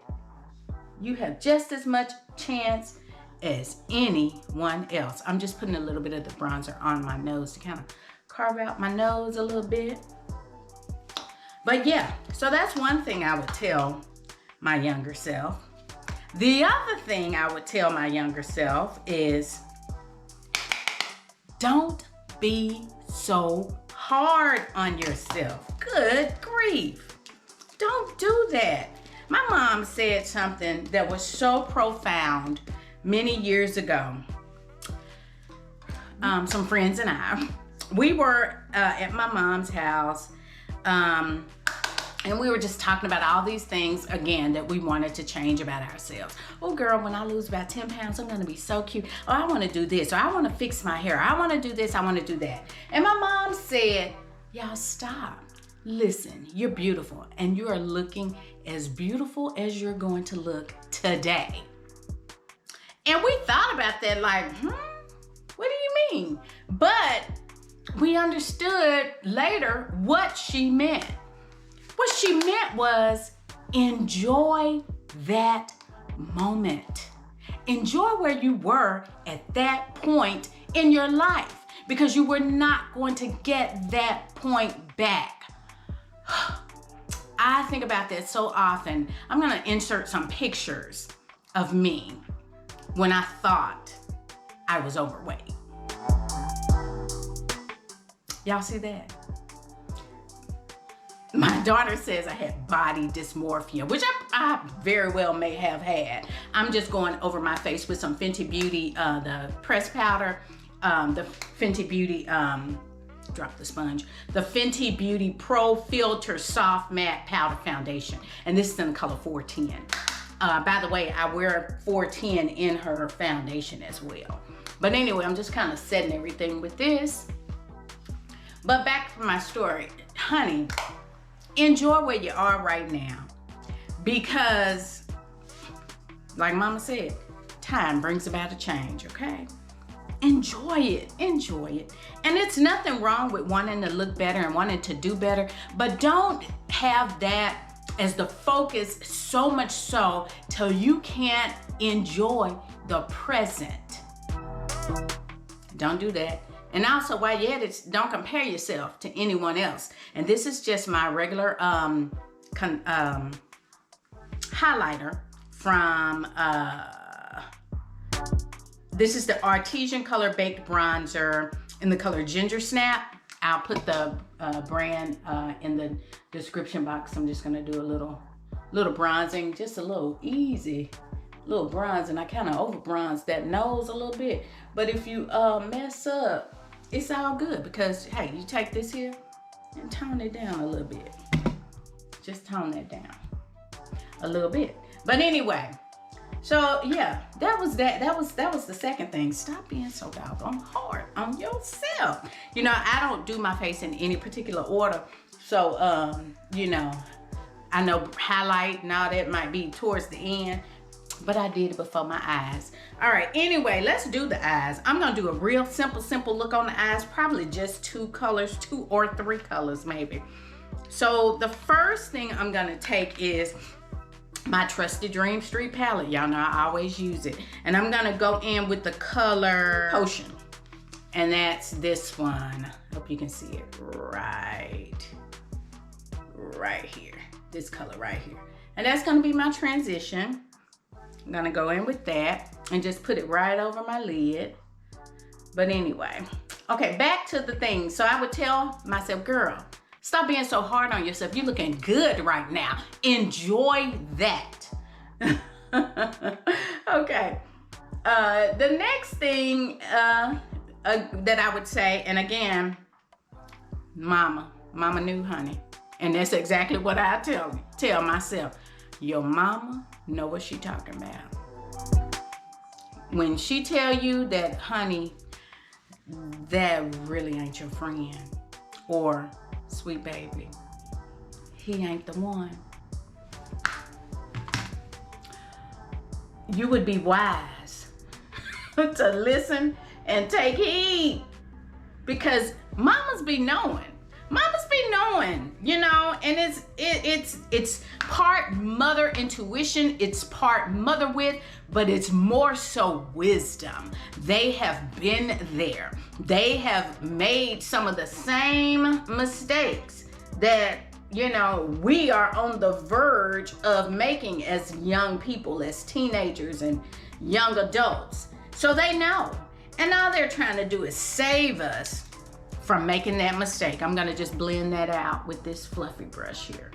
You have just as much chance as anyone else. I'm just putting a little bit of the bronzer on my nose to kind of carve out my nose a little bit. But yeah, so that's one thing I would tell my younger self. The other thing I would tell my younger self is, don't be so hard on yourself. Good grief. Don't do that. My mom said something that was so profound many years ago. Some friends and I, we were at my mom's house, and we were just talking about all these things, again, that we wanted to change about ourselves. Oh girl, when I lose about 10 pounds, I'm gonna be so cute. Oh, I wanna do this, or I wanna fix my hair. I wanna do this, I wanna do that. And my mom said, y'all stop. Listen, you're beautiful, and you are looking as beautiful as you're going to look today. And we thought about that like, what do you mean? But we understood later what she meant. What she meant was, enjoy that moment. Enjoy where you were at that point in your life, because you were not going to get that point back. I think about that so often. I'm gonna insert some pictures of me when I thought I was overweight. Y'all see that? My daughter says I had body dysmorphia, which I very well may have had. I'm just going over my face with some Fenty Beauty, the pressed powder, the Fenty Beauty, drop the sponge, the Fenty Beauty Pro Filter Soft Matte Powder Foundation. And this is in the color 410. By the way, I wear 410 in her foundation as well. But anyway, I'm just kind of setting everything with this. But back to my story. Honey, enjoy where you are right now, because like mama said, time brings about a change, okay? Enjoy it, enjoy it. And it's nothing wrong with wanting to look better and wanting to do better, but don't have that as the focus so much so till you can't enjoy the present. Don't do that. And also, while you're at it, don't compare yourself to anyone else. And this is just my regular highlighter from, this is the Artesian Color Baked Bronzer in the color Ginger Snap. I'll put the brand in the description box. I'm just gonna do a little bronzing, just a little easy little bronzing. I kind of over bronzed that nose a little bit. But if you mess up, it's all good, because hey, you take this here and tone it down a little bit. Just tone that down a little bit. But anyway, So yeah, that was the second thing. Stop being so doggone hard on yourself. You know, I don't do my face in any particular order. So you know, I know highlight and all that might be towards the end, but I did it before my eyes. All right, anyway, let's do the eyes. I'm gonna do a real simple look on the eyes, probably just 2 colors, 2 or 3 colors maybe. So the first thing I'm gonna take is my trusty Dream Street palette. Y'all know I always use it. And I'm gonna go in with the color Potion. And that's this one. Hope you can see it right here. This color right here. And that's gonna be my transition. I'm gonna go in with that and just put it right over my lid. But anyway, okay, back to the thing. So I would tell myself, girl, stop being so hard on yourself. You're looking good right now. Enjoy that. Okay. The next thing that I would say, and again, mama knew, honey. And that's exactly what I tell myself. Your mama know what she talking about. When she tell you that, honey, that really ain't your friend, or sweet baby, he ain't the one, you would be wise to listen and take heed, because mamas be knowing. Mamas be knowing, you know, and it's part mother intuition, it's part mother wit, but it's more so wisdom. They have been there. They have made some of the same mistakes that, you know, we are on the verge of making as young people, as teenagers and young adults. So they know. And all they're trying to do is save us from making that mistake. I'm gonna just blend that out with this fluffy brush here.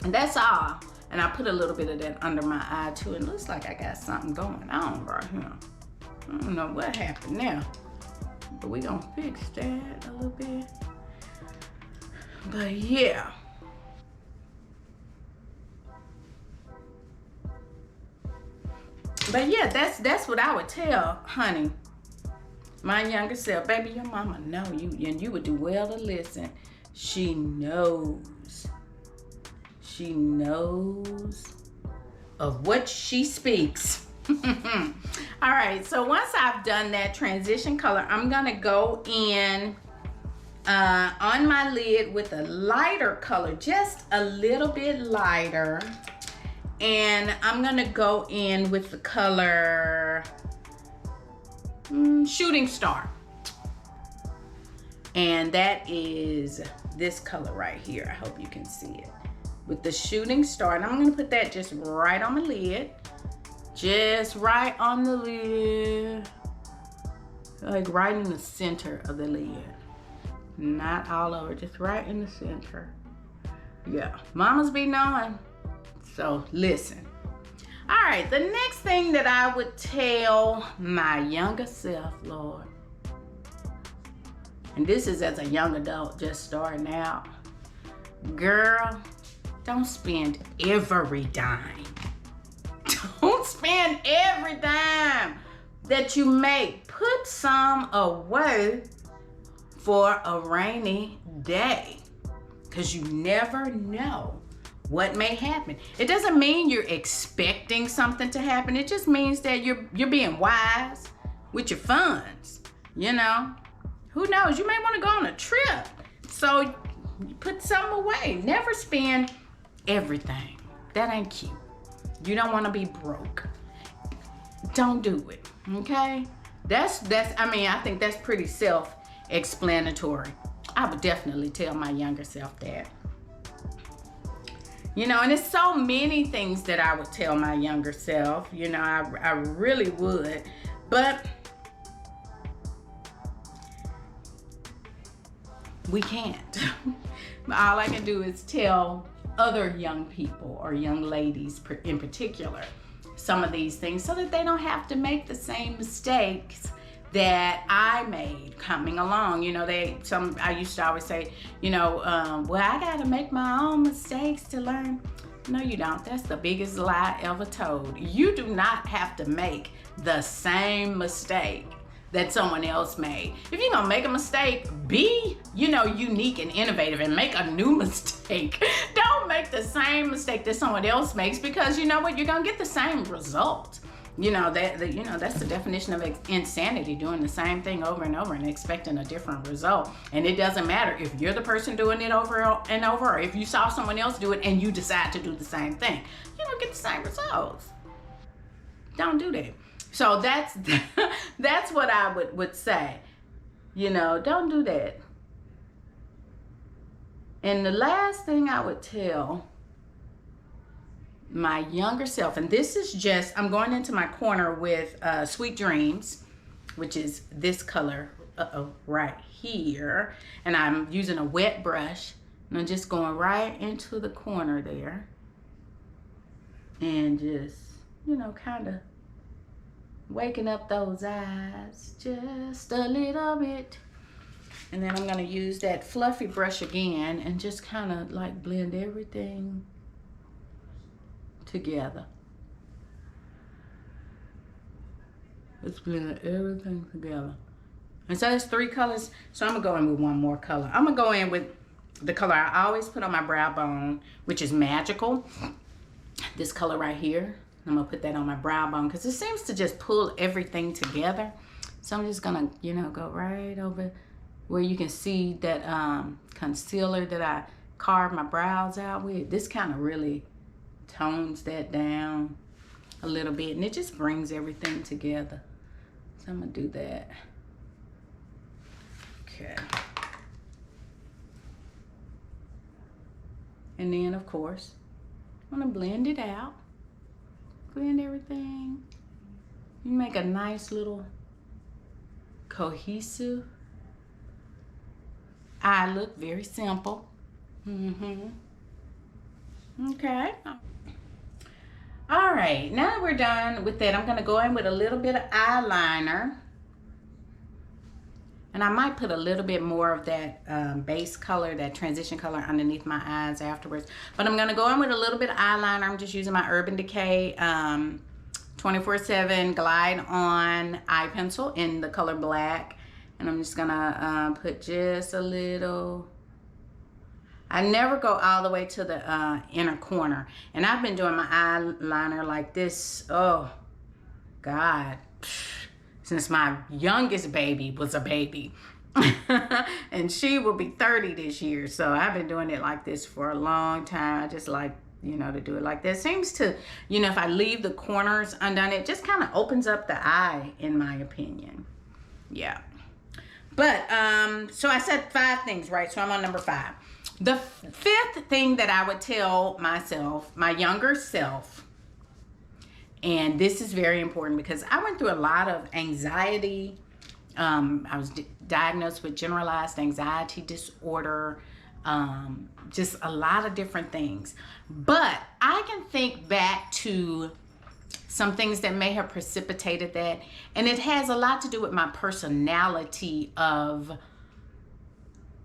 And that's all. And I put a little bit of that under my eye too. It looks like I got something going on right here. I don't know what happened now, but we gonna fix that a little bit. But yeah. But yeah, that's what I would tell, honey, my younger self. Baby, your mama know you, and you would do well to listen. She knows. She knows of what she speaks. All right, so once I've done that transition color, I'm gonna go in on my lid with a lighter color, just a little bit lighter. And I'm gonna go in with the color Shooting Star. And that is this color right here. I hope you can see it. With the Shooting Star. And I'm gonna put that just right on my lid. Just right on the lid. Like right in the center of the lid. Not all over, just right in the center. Yeah, mamas be knowing. So listen. All right, the next thing that I would tell my younger self, Lord, and this is as a young adult just starting out, girl, don't spend every dime. Don't spend every dime that you make. Put some away for a rainy day, because you never know what may happen. It doesn't mean you're expecting something to happen. It just means that you're being wise with your funds. You know, who knows? You may want to go on a trip, so you put some away. Never spend everything. That ain't cute. You don't want to be broke. Don't do it. Okay? That's. I mean, I think that's pretty self-explanatory. I would definitely tell my younger self that. You know, and it's so many things that I would tell my younger self. You know, I really would. But we can't. All I can do is tell other young people or young ladies in particular some of these things so that they don't have to make the same mistakes that I made coming along. You know, I used to always say, you know, well, I gotta make my own mistakes to learn. No, you don't. That's the biggest lie ever told. You do not have to make the same mistake that someone else made. If you're gonna make a mistake, be, you know, unique and innovative and make a new mistake. Don't make the same mistake that someone else makes, because you know what? You're gonna get the same result. You know, that's the definition of insanity, doing the same thing over and over and expecting a different result. And it doesn't matter if you're the person doing it over and over, or if you saw someone else do it and you decide to do the same thing. You don't get the same results. Don't do that. So that's what I would say. You know, don't do that. And the last thing I would tell my younger self, and this is just, I'm going into my corner with Sweet Dreams, which is this color right here, and I'm using a wet brush, and I'm just going right into the corner there, and just, you know, kind of waking up those eyes just a little bit. And then I'm going to use that fluffy brush again and just kind of like blend everything together. Let's blend everything together. And so it's 3 colors. So I'm gonna go in with one more color. I'm gonna go in with the color I always put on my brow bone, which is Magical. This color right here. I'm gonna put that on my brow bone because it seems to just pull everything together. So I'm just gonna, you know, go right over where you can see that concealer that I carved my brows out with. This kind of really tones that down a little bit, and it just brings everything together. So I'm gonna do that. Okay. And then of course, I'm gonna blend it out. Blend everything. You make a nice little cohesive eye look, very simple. Okay. All right, now that we're done with that, I'm gonna go in with a little bit of eyeliner. And I might put a little bit more of that base color, that transition color underneath my eyes afterwards. But I'm gonna go in with a little bit of eyeliner. I'm just using my Urban Decay 24/7 Glide On eye pencil in the color black. And I'm just gonna put just a little. I never go all the way to the inner corner. And I've been doing my eyeliner like this, oh God, since my youngest baby was a baby. And she will be 30 this year. So I've been doing it like this for a long time. I just like, you know, to do it like this. Seems to, you know, if I leave the corners undone, it just kind of opens up the eye, in my opinion. Yeah. But, so I said 5 things, right? So I'm on number 5. The 5th thing that I would tell myself, my younger self, and this is very important because I went through a lot of anxiety. I was diagnosed with generalized anxiety disorder, just a lot of different things. But I can think back to some things that may have precipitated that, and it has a lot to do with my personality of,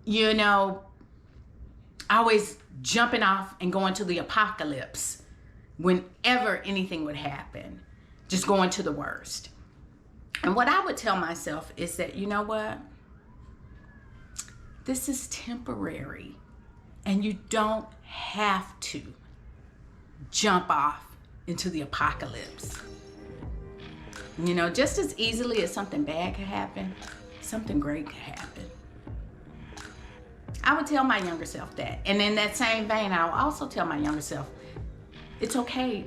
you know, always jumping off and going to the apocalypse whenever anything would happen, just going to the worst. And what I would tell myself is that, you know what? This is temporary, and you don't have to jump off into the apocalypse. You know, just as easily as something bad could happen, something great could happen. I would tell my younger self that. And in that same vein, I'll also tell my younger self, it's okay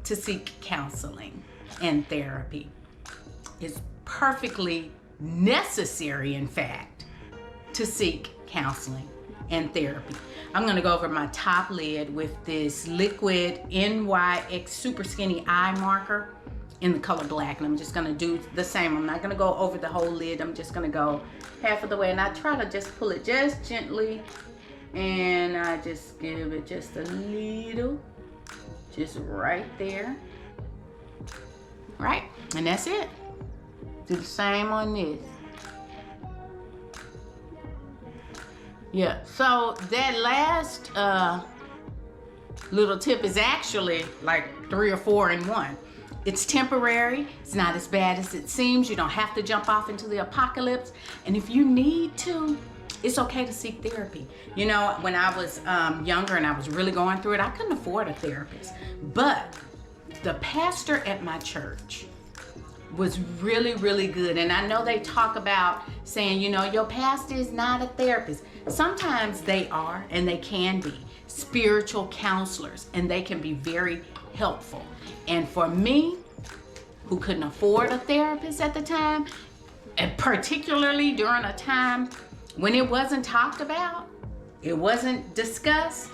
to seek counseling and therapy. It's perfectly necessary, in fact, to seek counseling and therapy. I'm gonna go over my top lid with this liquid NYX Super Skinny Eye Marker in the color black, and I'm just gonna do the same. I'm not gonna go over the whole lid. I'm just gonna go half of the way, and I try to just pull it just gently, and I just give it just a little, just right there, right? And that's it. Do the same on this. Yeah, so that last little tip is actually like 3 or 4 in 1. It's temporary. It's not as bad as it seems. You don't have to jump off into the apocalypse. And if you need to, it's okay to seek therapy. You know, when I was younger and I was really going through it, I couldn't afford a therapist. But the pastor at my church was really, really good. And I know they talk about saying, you know, your pastor is not a therapist. Sometimes they are, and they can be spiritual counselors, and they can be very helpful. And for me, who couldn't afford a therapist at the time, and particularly during a time when it wasn't talked about, it wasn't discussed,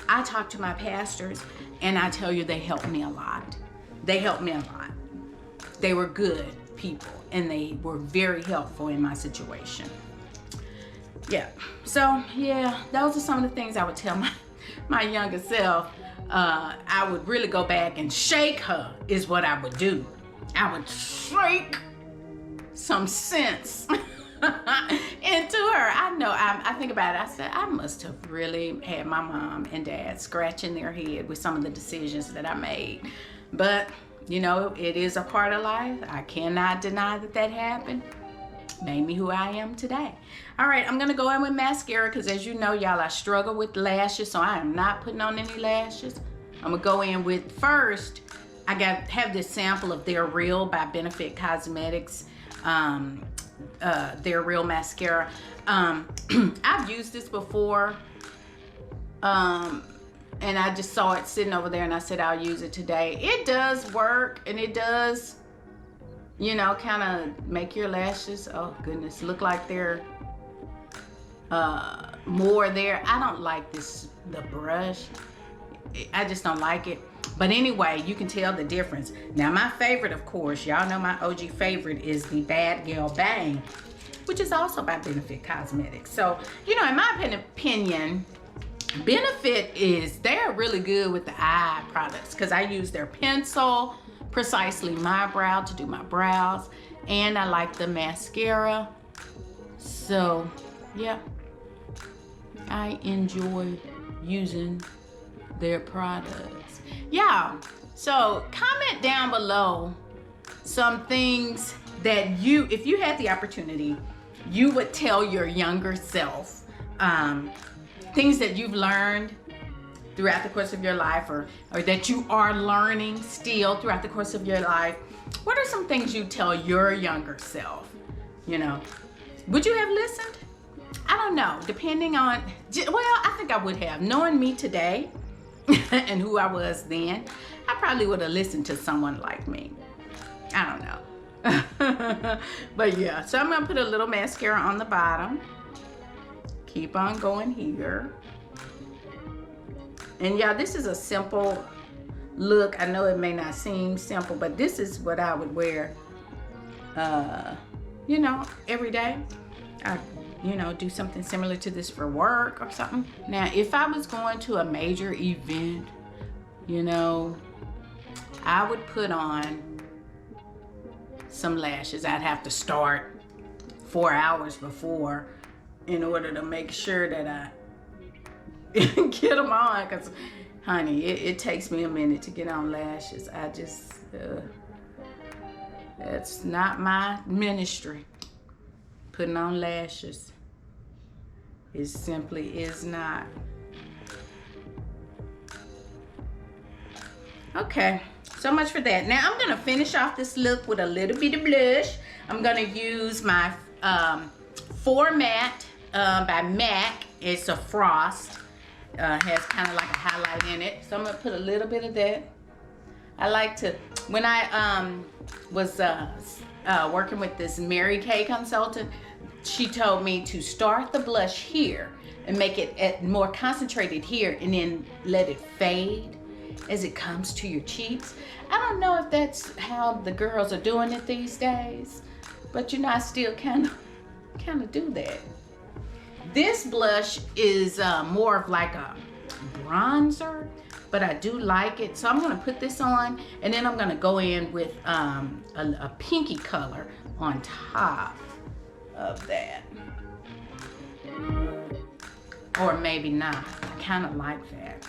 I talked to my pastors, and I tell you, they helped me a lot. They helped me a lot. They were good people, and they were very helpful in my situation. Yeah, so yeah, those are some of the things I would tell my younger self. I would really go back and shake her is what I would do. I would shake some sense into her. I know, I think about it, I said, I must have really had my mom and dad scratching their head with some of the decisions that I made. But, you know, it is a part of life. I cannot deny that that happened. Made me who I am today. All right, I'm gonna go in with mascara because, as you know, y'all, I struggle with lashes, so I am not putting on any lashes. I'm gonna go in with, first, I have this sample of They're Real by Benefit Cosmetics. They're Real mascara. I've used this before, and I just saw it sitting over there, and I said I'll use it today. It does work, and it does, you know, kind of make your lashes, oh goodness, look like they're more there. I don't like the brush. I just don't like it. But anyway, you can tell the difference. Now, my favorite, of course, y'all know my OG favorite is the Bad Gal Bang, which is also by Benefit Cosmetics. So, you know, in my opinion, Benefit they're really good with the eye products because I use their pencil, Precisely My Brow, to do my brows, and I like the mascara. So yeah, I enjoy using their products. Yeah, so comment down below some things that if you had the opportunity, you would tell your younger self, things that you've learned throughout the course of your life, or that you are learning still throughout the course of your life. What are some things you tell your younger self? You know, would you have listened? I don't know, depending on, well, I think I would have. Knowing me today and who I was then, I probably would have listened to someone like me. I don't know. But yeah, so I'm gonna put a little mascara on the bottom. Keep on going here. And yeah, this is a simple look. I know it may not seem simple, but this is what I would wear, you know, every day. I, you know, do something similar to this for work or something. Now, if I was going to a major event, you know, I would put on some lashes. I'd have to start 4 hours before in order to make sure that I get them on, because honey, it takes me a minute to get on lashes. I just that's not my ministry. Putting on lashes, it simply is not. Okay, so much for that. Now I'm gonna finish off this look with a little bit of blush. I'm gonna use my Format by MAC. It's a frost. Has kind of like a highlight in it, so I'm gonna put a little bit of that. I like to, when I was working with this Mary Kay consultant, she told me to start the blush here and make it more concentrated here, and then let it fade as it comes to your cheeks. I don't know if that's how the girls are doing it these days, but you know, I still kind of do that. This blush is more of like a bronzer, but I do like it. So I'm gonna put this on, and then I'm gonna go in with a pinky color on top of that. or maybe not. I kind of like that.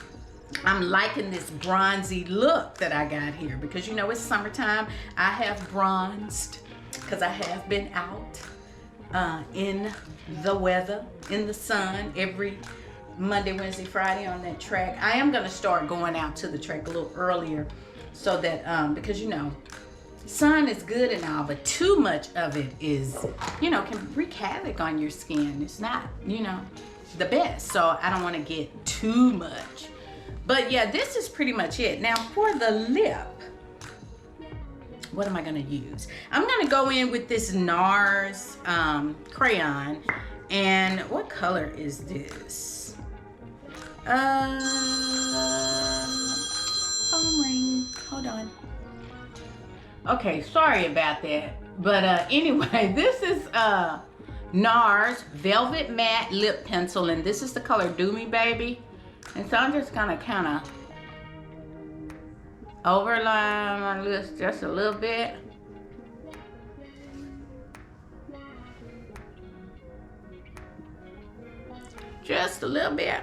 I'm liking this bronzy look that I got here because, you know, it's summertime. I have bronzed because I have been out in the weather, in the sun, every Monday, Wednesday, Friday on that track. I am going to start going out to the track a little earlier so that, because, you know, sun is good and all, but too much of it is, you know, can wreak havoc on your skin. It's not, you know, the best. So I don't want to get too much. But yeah, this is pretty much it. Now for the lip, what am I gonna use? I'm gonna go in with this NARS crayon. And what color is this? Phone ring, hold on. Okay, sorry about that. But anyway, this is NARS Velvet Matte Lip Pencil, and this is the color Do Me Baby. And so I'm just gonna kind of overline my lips just a little bit. Just a little bit.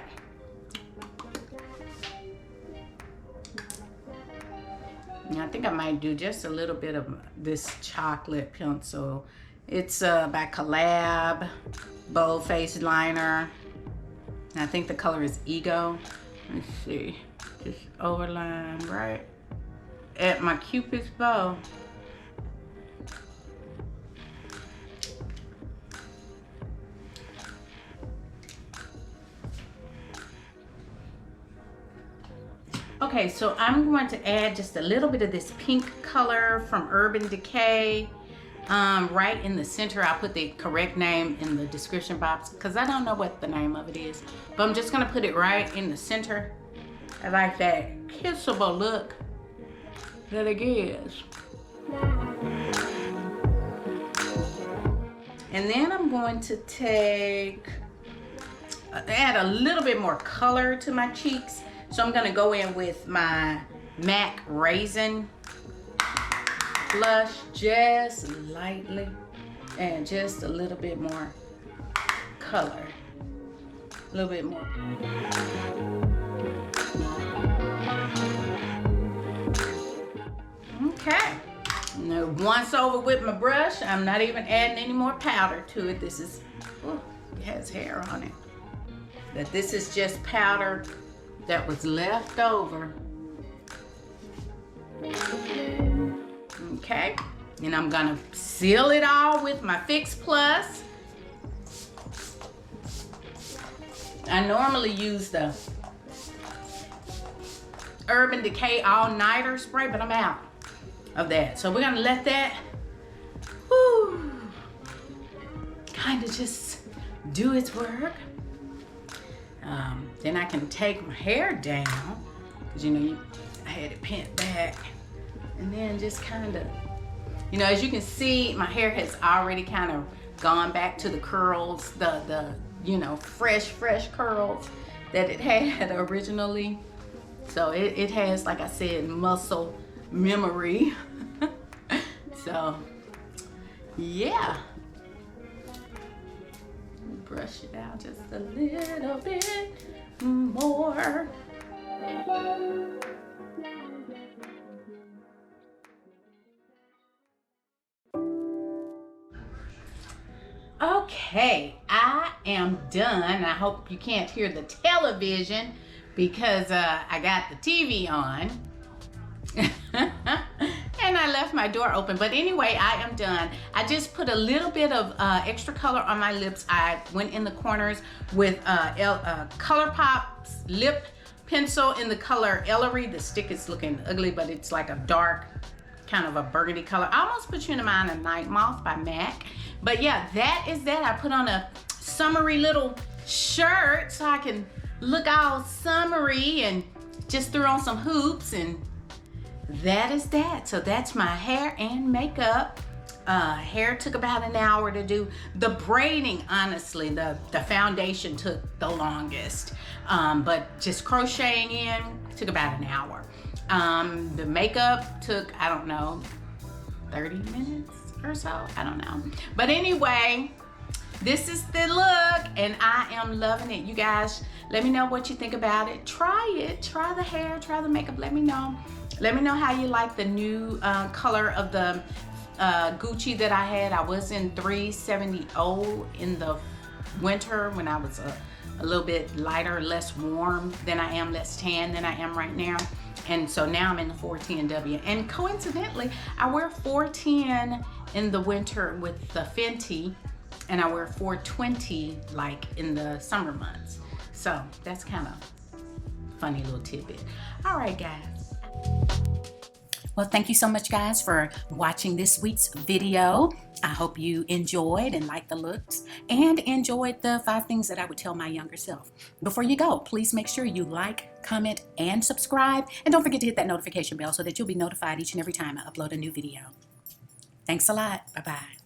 And I think I might do just a little bit of this chocolate pencil. It's by Collab, Bold Face Liner. And I think the color is Ego. Let's see, just overline right at my Cupid's bow. Okay, so I'm going to add just a little bit of this pink color from Urban Decay. Right in the center. I'll put the correct name in the description box because I don't know what the name of it is, but I'm just gonna put it right in the center. I like that kissable look that it gives. And then I'm going to add a little bit more color to my cheeks. So I'm gonna go in with my MAC Raisin blush just lightly and just a little bit more color, a little bit more. Okay, now once over with my brush, I'm not even adding any more powder to it. This is, oh, it has hair on it. But this is just powder that was left over. Okay, and I'm gonna seal it all with my Fix Plus. I normally use the Urban Decay All Nighter spray, but I'm out of that. So we're gonna let that, whoo, kind of just do its work. Then I can take my hair down, because you know, I had it pinned back. And then just kind of, you know, as you can see, my hair has already kind of gone back to the curls, the you know, fresh curls that it had originally. So it has, like I said, muscle memory. So, yeah. Brush it out just a little bit more. Okay, I am done. I hope you can't hear the television because I got the TV on. And I left my door open. But anyway, I am done. I just put a little bit of extra color on my lips. I went in the corners with ColourPop's lip pencil in the color Ellery. The stick is looking ugly, but it's like a dark, kind of a burgundy color. I almost put you in mind a Night Moth by MAC. But yeah, that is that. I put on a summery little shirt so I can look all summery, and just threw on some hoops, and that is that. So that's my hair and makeup. Hair took about an hour to do. The braiding, honestly, the foundation took the longest. But just crocheting in took about an hour. The makeup took, I don't know, 30 minutes or so. I don't know. But anyway, this is the look, and I am loving it. You guys, let me know what you think about it. Try it. Try the hair, try the makeup. Let me know. Let me know how you like the new color of the Gucci that I had. I was in 370 in the winter when I was a little bit lighter, less warm than I am, less tan than I am right now. And so now I'm in the 410W. And coincidentally, I wear 410 in the winter with the Fenty, and I wear 420 like in the summer months. So that's kind of funny little tidbit. All right, guys. Well, thank you so much, guys, for watching this week's video. I hope you enjoyed and liked the looks and enjoyed the 5 things that I would tell my younger self. Before you go, please make sure you like, comment, and subscribe. And don't forget to hit that notification bell so that you'll be notified each and every time I upload a new video. Thanks a lot. Bye-bye.